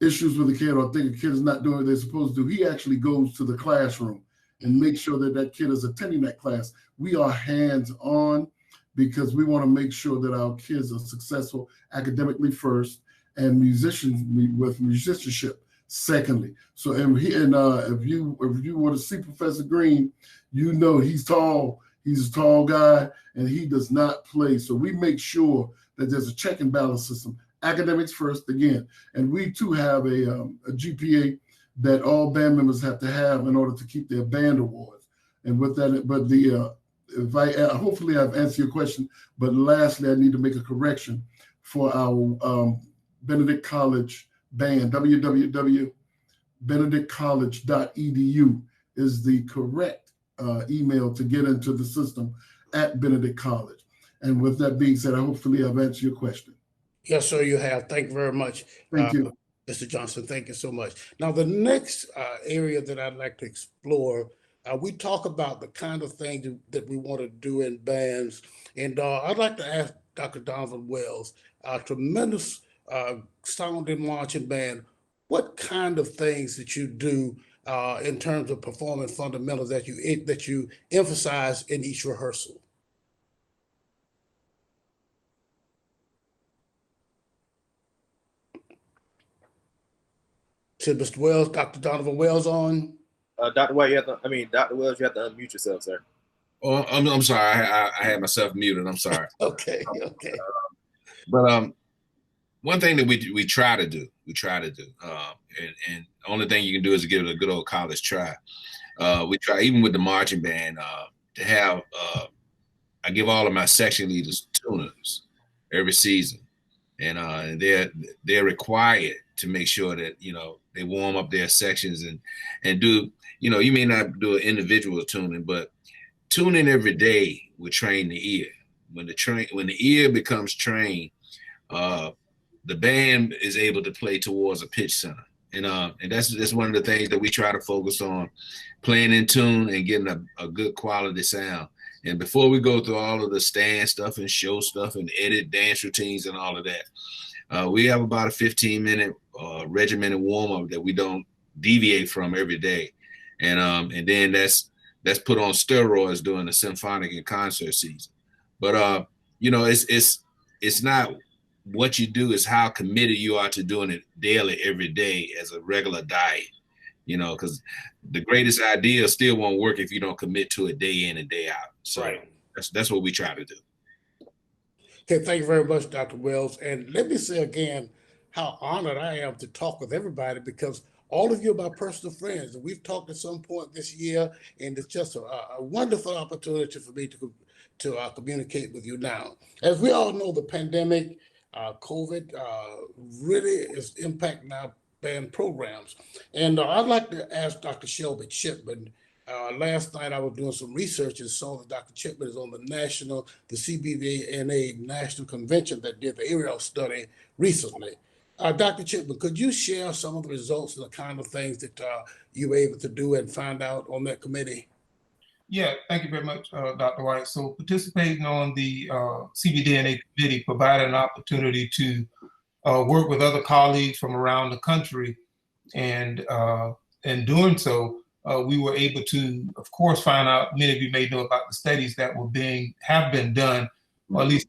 issues with a kid or think a kid is not doing what they're supposed to do, he actually goes to the classroom and makes sure that that kid is attending that class. We are hands-on because we want to make sure that our kids are successful academically first and musicians with musicianship secondly. So if you want to see Professor Green, you know he's tall. He's a tall guy and he does not play. So we make sure that there's a check and balance system. Academics first again, and we too have a GPA that all band members have to have in order to keep their band awards. And with that, but hopefully I've answered your question. But lastly, I need to make a correction for our Benedict College band. www.benedictcollege.edu is the correct email to get into the system at Benedict College. And with that being said, hopefully I've answered your question. Yes, sir, you have. Thank you very much. Thank you. Mr. Johnson, thank you so much. Now, the next area that I'd like to explore, we talk about the kind of things that we want to do in bands. And I'd like to ask Dr. Donovan Wells, a tremendous sounding marching band, what kind of things that you do in terms of performance fundamentals that you emphasize in each rehearsal? To Mr. Wells, Dr. Donovan Wells on. Dr. White, Dr. Wells, you have to unmute yourself, sir. Oh, I'm sorry. I had myself muted. I'm sorry. Okay. But one thing that we try to do, and the only thing you can do is give it a good old college try. We try, even with the marching band, to have, I give all of my section leaders tuners every season. And they're required to make sure that, they warm up their sections and do, you may not do an individual tuning, but tuning every day will train the ear. When the ear becomes trained, the band is able to play towards a pitch center. And that's one of the things that we try to focus on, playing in tune and getting a good quality sound. And before we go through all of the stand stuff and show stuff and edit dance routines and all of that, we have about a 15-minute regimented warm-up that we don't deviate from every day. And then that's put on steroids during the symphonic and concert season. But it's not what you do, is how committed you are to doing it daily, every day as a regular diet. Because the greatest idea still won't work if you don't commit to it day in and day out. So right. That's what we try to do. Okay, thank you very much, Dr. Wells. And let me say again how honored I am to talk with everybody, because all of you are my personal friends, and we've talked at some point this year, and it's just a wonderful opportunity for me to communicate with you now. As we all know, the pandemic, COVID, really is impacting our band programs. And I'd like to ask Dr. Shelby Chipman. Last night I was doing some research and saw that Dr. Chipman is on the CBVNA National Convention that did the aerial study recently. Dr. Chipman, could you share some of the results and the kind of things that you were able to do and find out on that committee? Yeah, thank you very much, Dr. White. So participating on the CBDNA committee provided an opportunity to work with other colleagues from around the country. And in doing so, we were able to, of course, find out, many of you may know about the studies that have been done, or at least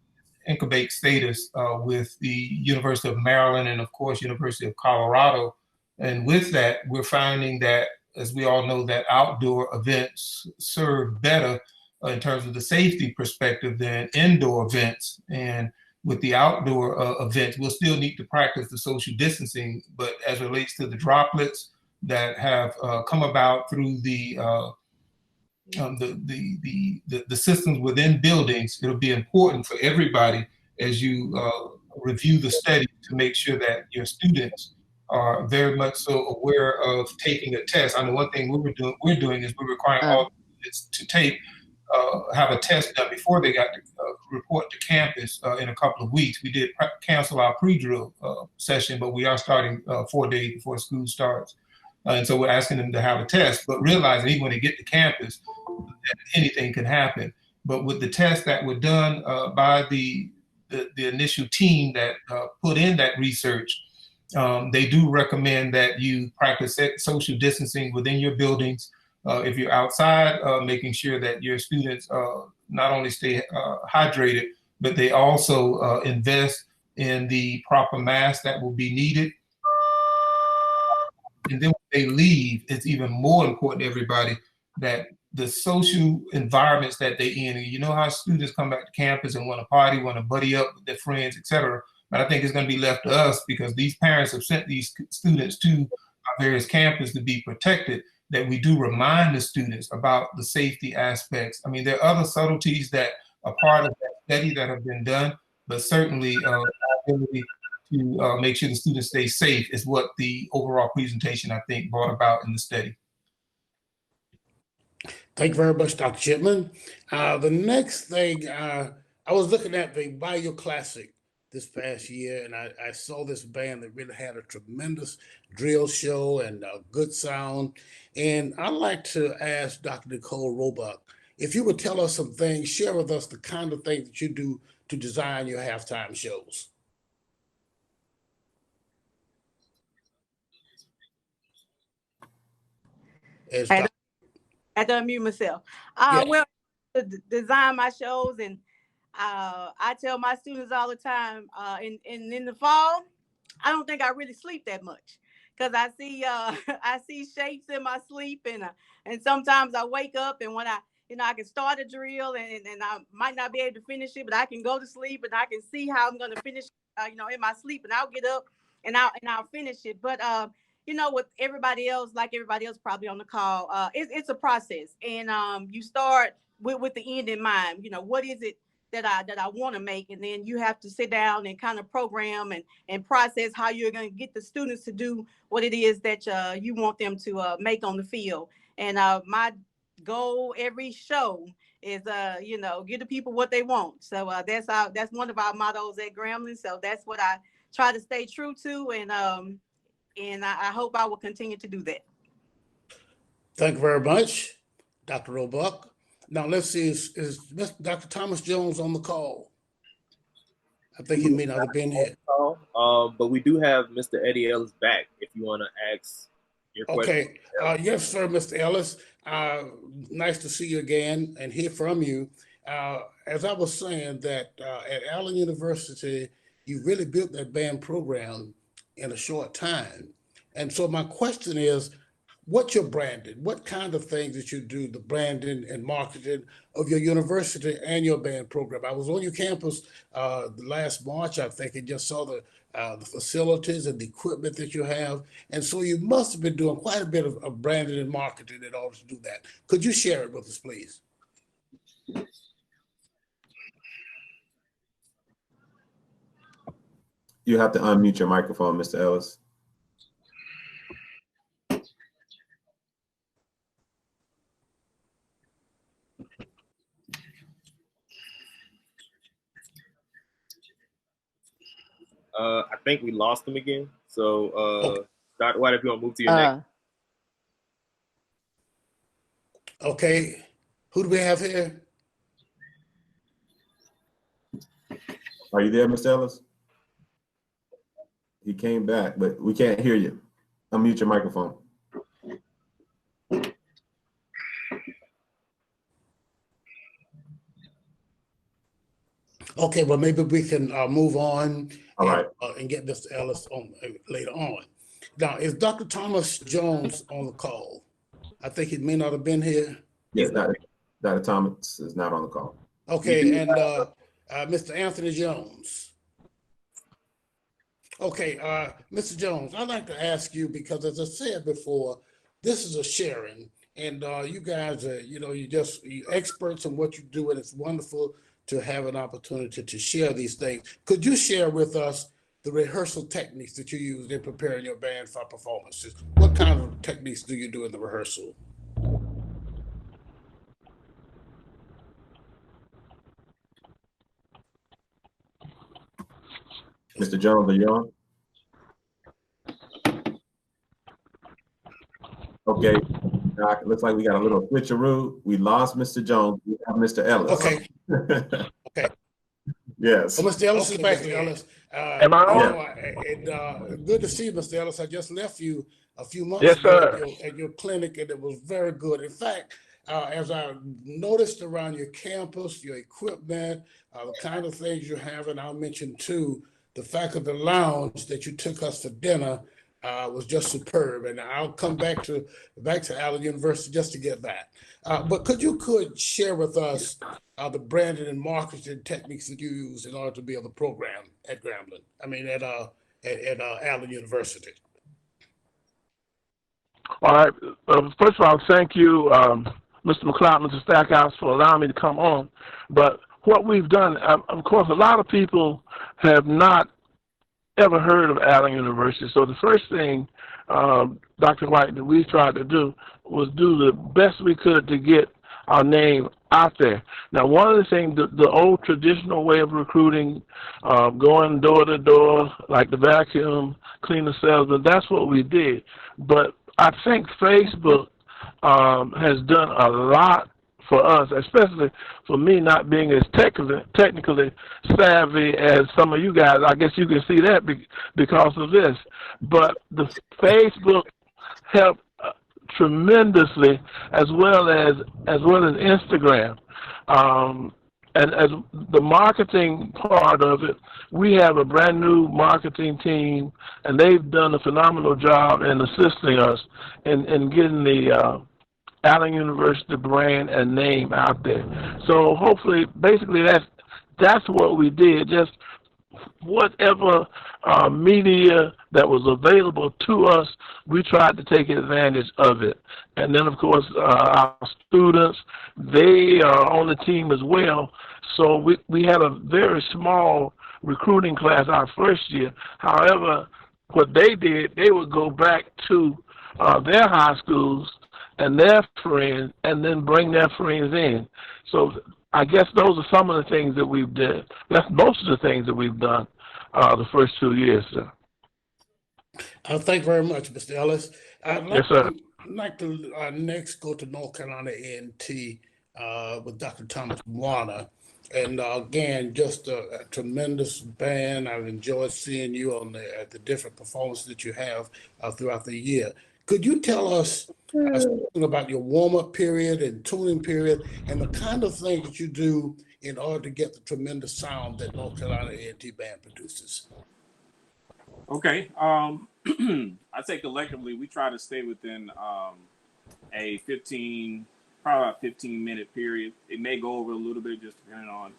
incubate status with the University of Maryland and, of course, University of Colorado. And with that, we're finding that, as we all know, that outdoor events serve better in terms of the safety perspective than indoor events. And with the outdoor events, we'll still need to practice the social distancing, but as it relates to the droplets that have come about through the systems within buildings, it'll be important for everybody as you review the study to make sure that your students are very much so aware of taking a test. I know one thing we're doing is we're requiring all students to have a test done before they got to report to campus in a couple of weeks. We did cancel our pre-drill session, but we are starting 4 days before school starts. And so we're asking them to have a test, but realizing even when they get to campus, anything can happen. But with the tests that were done by the initial team that put in that research, they do recommend that you practice social distancing within your buildings. If you're outside, making sure that your students not only stay hydrated, but they also invest in the proper masks that will be needed. And then when they leave, it's even more important to everybody that the social environments that they're in, and you know how students come back to campus and want to party, want to buddy up with their friends, etc. But I think it's going to be left to us, because these parents have sent these students to our various campuses to be protected, that we do remind the students about the safety aspects. I mean, there are other subtleties that are part of that study that have been done, but certainly our ability to make sure the students stay safe is what the overall presentation, I think, brought about in the study. Thank you very much, Dr. Chipman. The next thing, I was looking at the Bayou Classic this past year, and I saw this band that really had a tremendous drill show and good sound. And I'd like to ask Dr. Nikole Roebuck, if you would tell us some things, share with us the kind of things that you do to design your halftime shows. As I had to unmute myself. Yeah. Well, to design my shows, and I tell my students all the time, in the fall, I don't think I really sleep that much, because I see I see shapes in my sleep, and sometimes I wake up, and when I can start a drill, and I might not be able to finish it, but I can go to sleep and I can see how I'm going to finish, in my sleep, and I'll get up and I'll finish it. But with everybody else, like everybody else probably on the call, it's a process, and you start with the end in mind. What is it that I want to make, and then you have to sit down and kind of program and process how you're going to get the students to do what it is that you want them to make on the field. And my goal every show is give the people what they want. So that's one of our mottos at Grambling. So that's what I try to stay true to, and I hope I will continue to do that. Thank you very much, Dr. Roebuck. Now let's see, is Dr. Thomas Jones on the call? I think he may not have been here. But we do have Mr. Eddie Ellis back if you want to ask your question. Okay. Yes, sir, Mr. Ellis. Nice to see you again and hear from you. As I was saying, that at Allen University, you really built that band program in a short time. And so my question is, what's your branding? What kind of things that you do, the branding and marketing of your university and your band program? I was on your campus last March, I think, and just saw the facilities and the equipment that you have. And so you must have been doing quite a bit of branding and marketing in order to do that. Could you share it with us, please? You have to unmute your microphone, Mr. Ellis. I think we lost him again. So, Dr. White, if you want to move to your next. Okay. Who do we have here? Are you there, Mr. Ellis? He came back, but we can't hear you. Unmute your microphone. Okay, well, maybe we can move on. All right. And get Mr. Ellis on later on. Now, is Dr. Thomas Jones on the call? I think he may not have been here. Yes, Dr. Thomas is not on the call. Okay, and Mr. Anthony Jones. Okay, Mr. Jones, I'd like to ask you, because as I said before, this is a sharing, and you guys are, you're experts in what you do, and it's wonderful to have an opportunity to share these things. Could you share with us the rehearsal techniques that you use in preparing your band for performances? What kind of techniques do you do in the rehearsal? Mr. Jones, are you on? Okay, Doc, it looks like we got a little switcheroo. We lost Mr. Jones. We have Mr. Ellis. Okay. Okay. Yes. Well, Mr. Ellis is back. Mr. Ellis. Am I on? Good to see you, Mr. Ellis. I just left you a few months Yes, ago sir. at your clinic, and it was very good. In fact, as I noticed around your campus, your equipment, the kind of things you have, and I'll mention too, the fact of the lounge that you took us for dinner was just superb, and I'll come back to Allen University just to get that. But could share with us the branding and marketing techniques that you use in order to build the program at Grambling? I mean, at Allen University. All right. First of all, thank you, Mr. McCloud, Mr. Stackhouse, for allowing me to come on. But what we've done, of course, a lot of people have not ever heard of Allen University. So the first thing, Dr. White, that we tried to do was do the best we could to get our name out there. Now, one of the things, the old traditional way of recruiting, going door to door, like the vacuum cleaner salesman, that's what we did. But I think Facebook has done a lot for us, especially for me not being as technically savvy as some of you guys. I guess you can see that because of this. But the Facebook helped tremendously, as well as Instagram. And as the marketing part of it, we have a brand new marketing team, and they've done a phenomenal job in assisting us in getting the Allen University brand and name out there. So hopefully, basically, that's what we did. Just whatever media that was available to us, we tried to take advantage of it. And then, of course, our students, they are on the team as well. So we had a very small recruiting class our first year. However, what they did, they would go back to their high schools and their friends, and then bring their friends in. So I guess those are some of the things that we've done. That's most of the things that we've done the first 2 years, sir. Thank you very much, Mr. Ellis. Yes, sir. I'd like to next go to North Carolina A&T with Dr. Thomas Warner. And again, just a tremendous band. I've enjoyed seeing you on the different performances that you have throughout the year. Could you tell us something about your warm-up period and tuning period and the kind of things that you do in order to get the tremendous sound that North Carolina A&T band produces? Okay. I'd say collectively, we try to stay within a 15-minute period. It may go over a little bit just depending on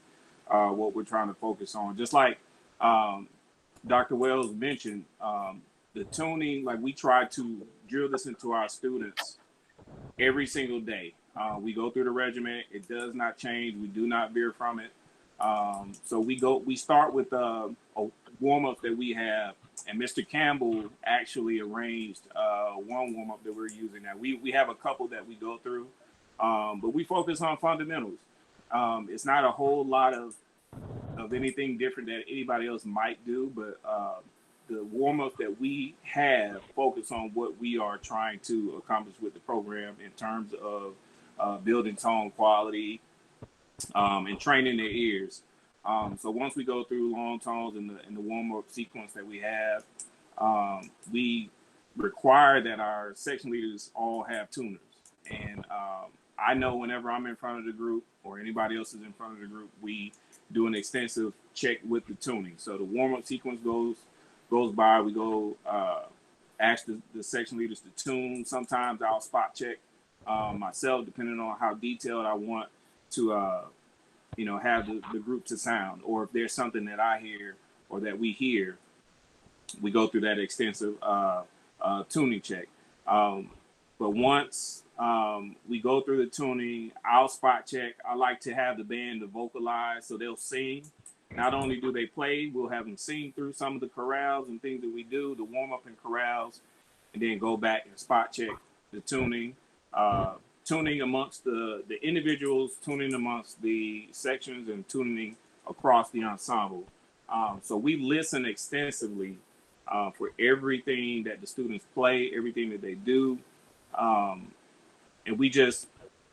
what we're trying to focus on. Just like Dr. Wells mentioned, the tuning, like we try to drill this into our students every single day. We go through the regimen. It does not change. We do not veer from it. So we start with a warm-up that we have, and Mr. Campbell actually arranged one warm-up that we're using now. We have a couple that we go through, but we focus on fundamentals. It's not a whole lot of anything different that anybody else might do, but the warm-up that we have focus on what we are trying to accomplish with the program in terms of building tone quality and training their ears. So once we go through long tones in the warm-up sequence that we have, we require that our section leaders all have tuners. And I know whenever I'm in front of the group or anybody else is in front of the group, we do an extensive check with the tuning. So the warm-up sequence goes by, we go ask the section leaders to tune. Sometimes I'll spot check myself, depending on how detailed I want to have the group to sound, or if there's something that I hear or that we hear, we go through that extensive tuning check. But once we go through the tuning, I'll spot check. I like to have the band to vocalize, so they'll sing. Not only do they play, we'll have them sing through some of the chorales and things that we do, the warm up and chorales, and then go back and spot check the tuning. Tuning amongst the individuals, tuning amongst the sections, and tuning across the ensemble. So we listen extensively for everything that the students play, everything that they do. And we just,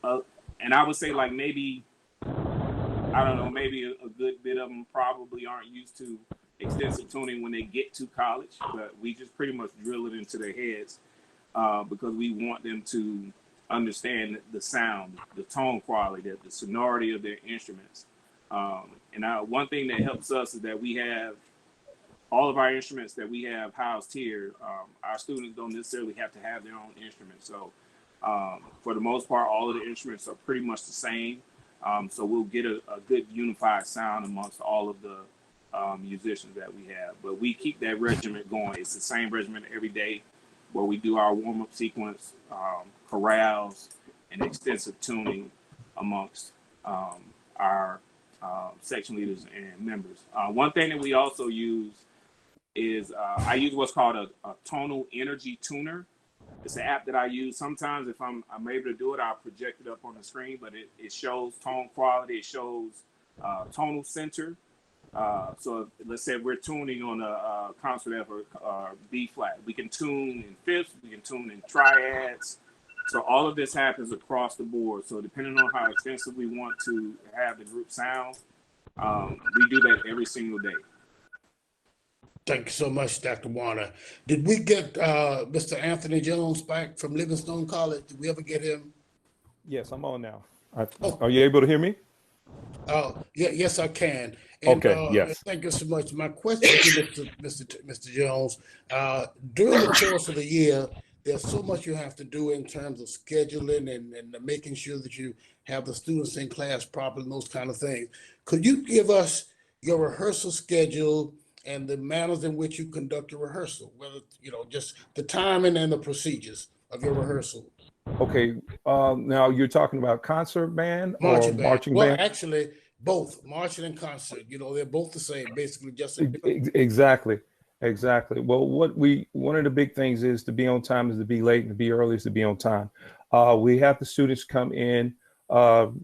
and I would say like maybe, I don't know, maybe a good bit of them probably aren't used to extensive tuning when they get to college, but we just pretty much drill it into their heads because we want them to understand the sound, the tone quality, the sonority of their instruments. And one thing that helps us is that we have all of our instruments that we have housed here. Our students don't necessarily have to have their own instruments. So for the most part, all of the instruments are pretty much the same. So we'll get a good unified sound amongst all of the musicians that we have. But we keep that regiment going. It's the same regiment every day where we do our warm-up sequence, chorales, and extensive tuning amongst our section leaders and members. One thing that we also use is I use what's called a tonal energy tuner. It's an app that I use. Sometimes if I'm able to do it, I'll project it up on the screen, but it shows tone quality. It shows tonal center. So let's say we're tuning on a concert F or B flat. We can tune in fifths. We can tune in triads. So all of this happens across the board. So depending on how extensive we want to have the group sound, we do that every single day. Thank you so much, Dr. Warner. Did we get Mr. Anthony Jones back from Livingstone College? Did we ever get him? Yes, I'm on now. Are you able to hear me? Yeah, yes, I can. And, Okay, yes. Thank you so much. My question to Mr. Jones, during the course of the year, there's so much you have to do in terms of scheduling and making sure that you have the students in class properly and those kind of things. Could you give us your rehearsal schedule and the manners in which you conduct your rehearsal, whether, just the timing and the procedures of your rehearsal? Okay, now you're talking about concert band or Marching band. marching Well, band? actually, both marching and concert. They're both the same, basically. Just Exactly. Well, one of the big things is to be on time is to be late, and to be early is to be on time. We have the students come in.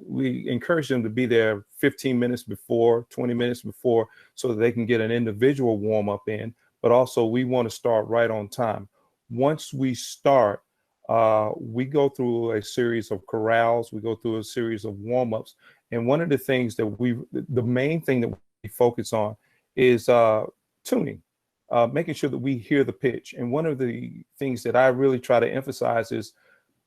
We encourage them to be there 15 minutes before, 20 minutes before, so that they can get an individual warm up in. But also, we want to start right on time. Once we start, we go through a series of chorales. We go through a series of warm ups. And one of the things that the main thing that we focus on is tuning. Making sure that we hear the pitch. And one of the things that I really try to emphasize is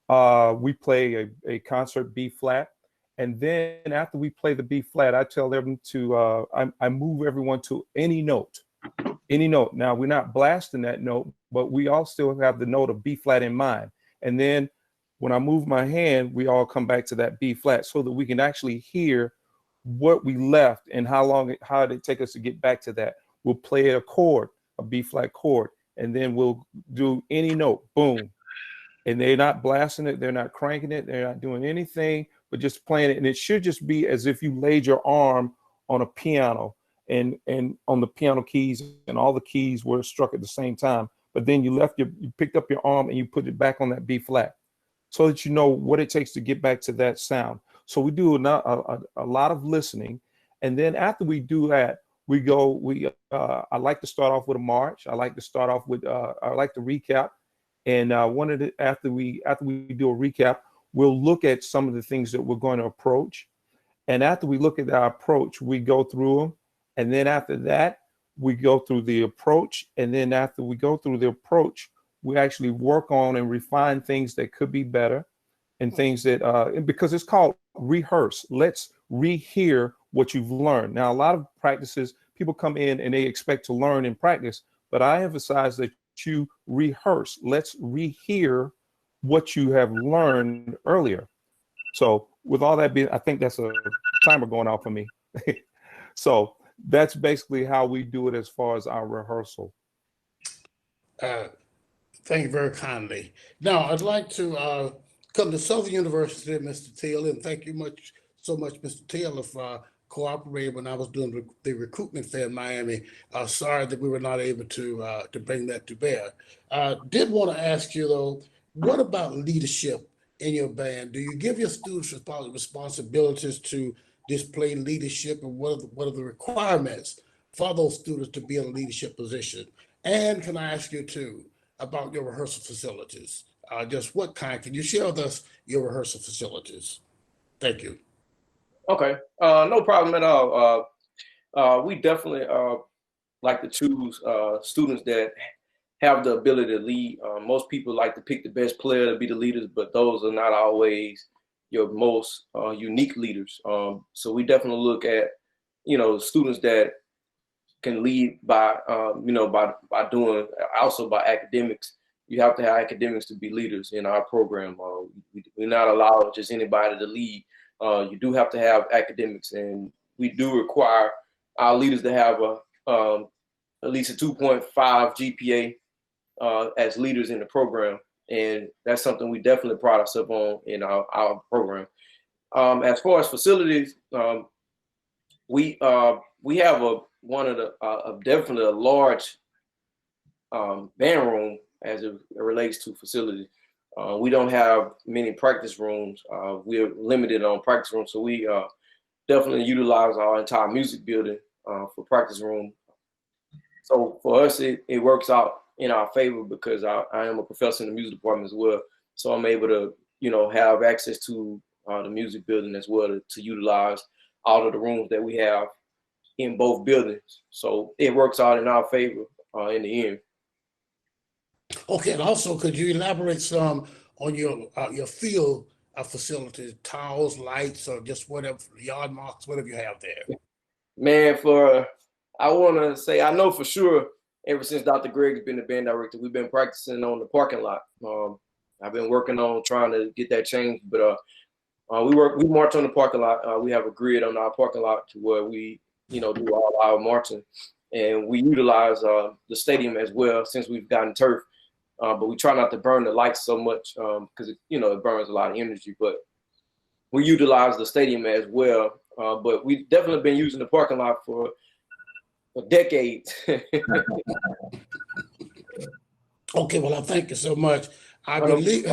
we play a concert B flat. And then after we play the B flat, I tell them to, I move everyone to any note. Now, we're not blasting that note, but we all still have the note of B flat in mind. And then when I move my hand, we all come back to that B flat so that we can actually hear what we left and how did it take us to get back to that. We'll play a chord, a B flat chord, and then we'll do any note, boom. And they're not blasting it, they're not cranking it, they're not doing anything, but just playing it. And it should just be as if you laid your arm on a piano and on the piano keys, and all the keys were struck at the same time. But then you picked up your arm and you put it back on that B flat, so that you know what it takes to get back to that sound. So we do a lot of listening. And then after we do that, I like to start off with a march. I like to start off with, I like to recap. And after we do a recap, we'll look at some of the things that we're going to approach. And after we look at our approach, we go through them. And then after that, we go through the approach. And then after we go through the approach, we actually work on and refine things that could be better, and things that, because it's called rehearse. Let's rehear what you've learned. Now, a lot of practices, people come in and they expect to learn and practice, but I emphasize that you rehearse. Let's rehear what you have learned earlier. So with all that being, I think that's a timer going off for me. So that's basically how we do it as far as our rehearsal. Thank you very kindly. Now, I'd like to come to Southern University, Mr. Taylor, and thank you so much, Mr. Taylor, for cooperating when I was doing the recruitment fair in Miami. Sorry that we were not able to bring that to bear. Did want to ask you, though, what about leadership in your band? Do you give your students responsibilities to display leadership, and what are the requirements for those students to be in a leadership position? And can I ask you, too, about your rehearsal facilities? Just what kind? Can you share with us your rehearsal facilities? Thank you. Okay, no problem at all. We definitely like to choose students that have the ability to lead. Most people like to pick the best player to be the leaders, but those are not always your most unique leaders. So we definitely look at, students that can lead by, by doing, also by academics. You have to have academics to be leaders in our program. We're not allowed just anybody to lead. You do have to have academics, and we do require our leaders to have at least a 2.5 GPA as leaders in the program. And that's something we definitely pride ourselves on in our program. As far as facilities, we have definitely a large band room as it relates to facilities. We don't have many practice rooms. We're limited on practice rooms, so we definitely utilize our entire music building for practice room. So for us, it works out in our favor because I am a professor in the music department as well. So I'm able to, have access to the music building as well to utilize all of the rooms that we have in both buildings. So it works out in our favor. in the end. Okay, and also could you elaborate some on your field facilities, towels, lights, or just whatever, yard marks, whatever you have there? Man, I want to say, I know for sure, ever since Dr. Greg's been the band director, we've been practicing on the parking lot. I've been working on trying to get that changed, but we march on the parking lot. We have a grid on our parking lot to where we, do all our marching, and we utilize the stadium as well since we've gotten turf. But we try not to burn the lights so much because it burns a lot of energy. But we utilize the stadium as well. But we've definitely been using the parking lot for decades. Okay, well, I thank you so much. I believe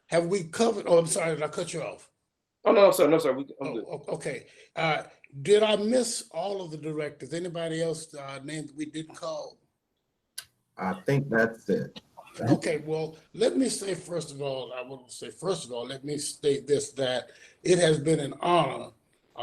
have we covered? Oh, I'm sorry, did I cut you off? Oh no, sir, no, sir. I'm good. Okay. Did I miss all of the directors? Anybody else named we didn't call? I think that's it. Okay, well, let me say first of all, let me state this, that it has been an honor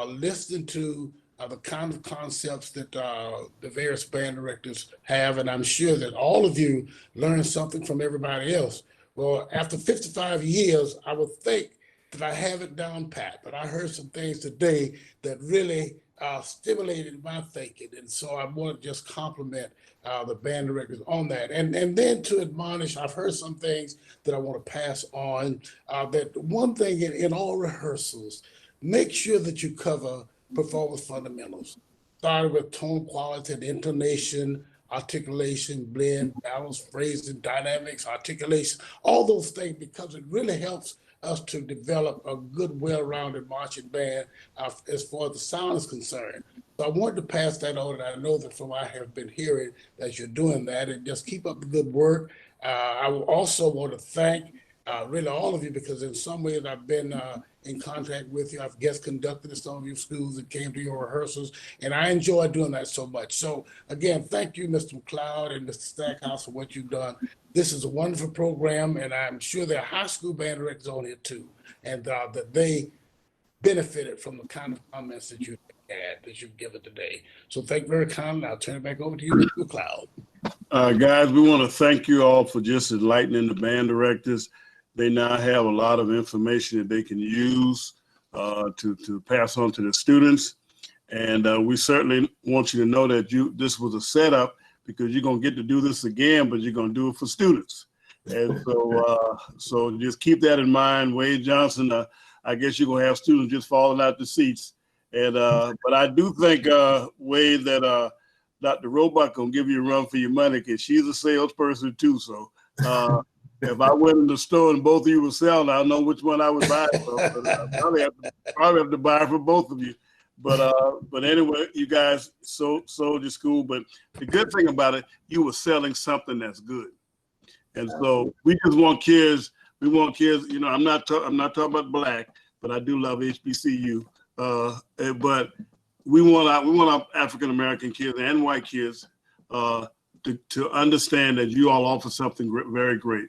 listening to the kind of concepts that the various band directors have, and I'm sure that all of you learn something from everybody else. Well, after 55 years, I would think that I have it down pat, but I heard some things today that really stimulated my thinking, and so I want to just compliment the band directors on that. And then to admonish, I've heard some things that I want to pass on, that one thing in all rehearsals, make sure that you cover performance fundamentals, starting with tone quality and intonation, articulation, blend, balance, phrasing, dynamics, articulation, all those things, because it really helps us to develop a good, well-rounded marching band as far as the sound is concerned. So I wanted to pass that on, and I know that from what I have been hearing that you're doing that, and just keep up the good work. I will also want to thank really all of you, because in some ways I've been in contact with you. I've guest conducted at some of your schools and came to your rehearsals, and I enjoy doing that so much. So again, thank you, Mr. McCloud and Mr. Stackhouse, for what you've done. This is a wonderful program, and I'm sure there are high school band directors on here too, and that they benefited from the kind of comments that you've given today. So thank you very kindly. I'll turn it back over to you, Mr. McCloud. Guys, we want to thank you all for just enlightening the band directors. They now have a lot of information that they can use to pass on to the students. And we certainly want you to know that this was a setup, because you're going to get to do this again, but you're going to do it for students. And so just keep that in mind. Wade Johnson, I guess you're going to have students just falling out the seats. And but I do think, Wade, that Dr. Roebuck going to give you a run for your money, because she's a salesperson too. So if I went in the store and both of you were selling, I don't know which one I would buy. But I probably have to buy for both of you. But anyway, you guys sold your school. But the good thing about it, you were selling something that's good. And so we just want kids. We want kids. I'm not talking about black, but I do love HBCU. But we want our African American kids and white kids to understand that you all offer something very great.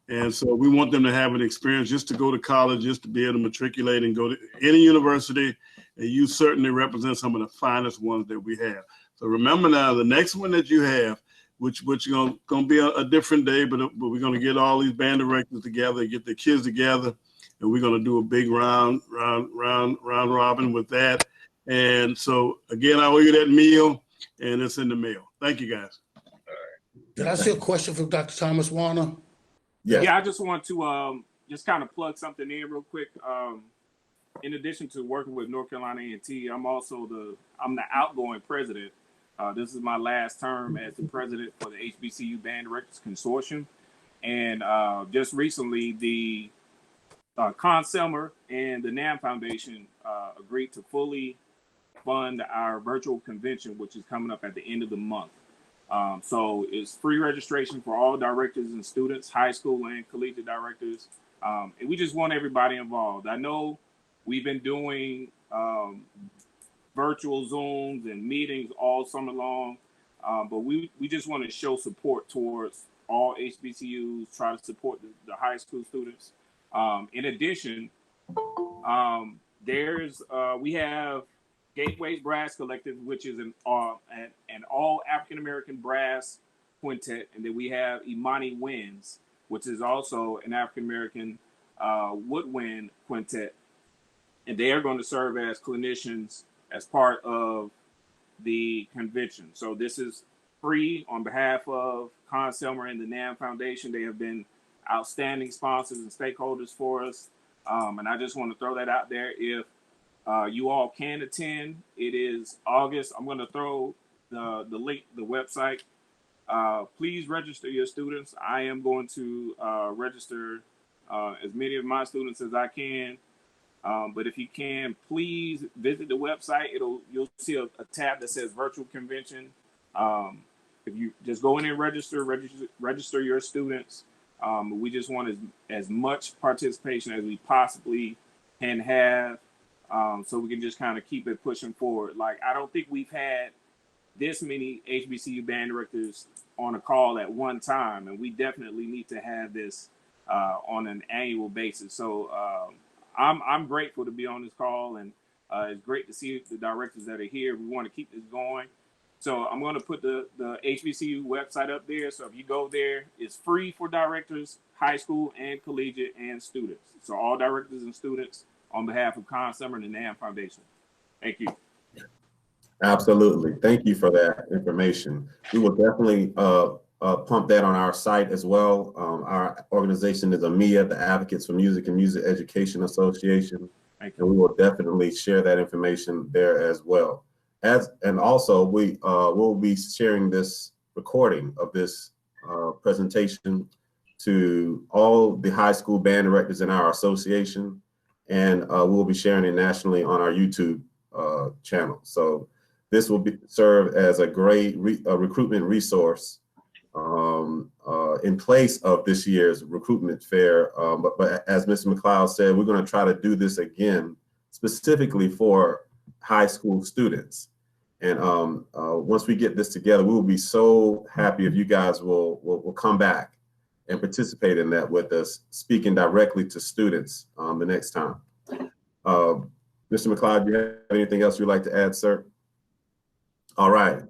And so we want them to have an experience, just to go to college, just to be able to matriculate and go to any university. And you certainly represent some of the finest ones that we have. So remember now, the next one that you have, which going to be a different day, but we're going to get all these band directors together, get the kids together, and we're going to do a big round robin with that. And so again, I owe you that meal, and it's in the mail. Thank you, guys. Did I see a question from Dr. Thomas Warner? Yes. Yeah, I just want to just kind of plug something in real quick. In addition to working with North Carolina A&T, I'm the outgoing president. This is my last term as the president for the HBCU Band Directors Consortium. And just recently, the Con Selmer and the NAM Foundation agreed to fully fund our virtual convention, which is coming up at the end of the month. So it's free registration for all directors and students, high school and collegiate directors. And we just want everybody involved. I know we've been doing virtual Zooms and meetings all summer long, but we just want to show support towards all HBCUs, try to support the high school students. In addition, we have Gateways Brass Collective, which is an all African American brass quintet, and then we have Imani Winds, which is also an African-American woodwind quintet. And they are going to serve as clinicians as part of the convention. So this is free on behalf of Con Selmer and the NAM Foundation. They have been outstanding sponsors and stakeholders for us. And I just want to throw that out there. If you all can attend, it is August. I'm going to throw the link, the website. Please register your students. I am going to register as many of my students as I can. But if you can, please visit the website. You'll see a tab that says virtual convention. If you just go in and register your students. We just want as much participation as we possibly can have, so we can just kind of keep it pushing forward. Like, I don't think we've had this many HBCU band directors on a call at one time, and we definitely need to have this on an annual basis. So I'm grateful to be on this call, and it's great to see the directors that are here. We want to keep this going. So I'm going to put the HBCU website up there. So if you go there, it's free for directors, high school and collegiate and students. So all directors and students on behalf of Con Selmer and the NAM Foundation. Thank you. Absolutely. Thank you for that information. We will definitely pump that on our site as well. Our organization is AMMEA, the Advocates for Music and Music Education Association. And we will definitely share that information there as well. And also we will be sharing this recording of this presentation to all the high school band directors in our association, and we'll be sharing it nationally on our YouTube channel. So this will serve as a great recruitment resource in place of this year's recruitment fair. But as Mr. McCloud said, we're going to try to do this again specifically for high school students. And once we get this together, we will be so happy if you guys will come back and participate in that with us, speaking directly to students the next time. Mr. McCloud, do you have anything else you'd like to add, sir? All right.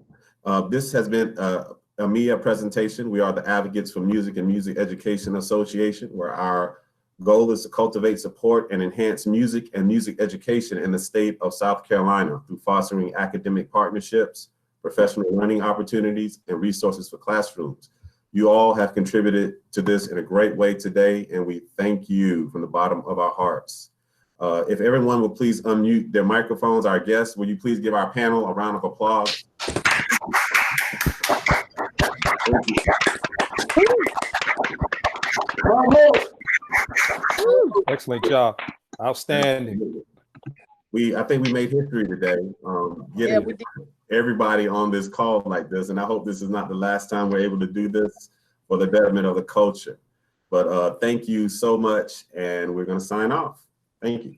This has been AMMEA presentation. We are the Advocates for Music and Music Education Association, where our goal is to cultivate, support, and enhance music and music education in the state of South Carolina through fostering academic partnerships, professional learning opportunities, and resources for classrooms. You all have contributed to this in a great way today, and we thank you from the bottom of our hearts. If everyone will please unmute their microphones, our guests, will you please give our panel a round of applause? Excellent job. Outstanding. I think we made history today, getting everybody on this call like this, and I hope this is not the last time we're able to do this for the betterment of the culture. But thank you so much, and we're going to sign off. Thank you.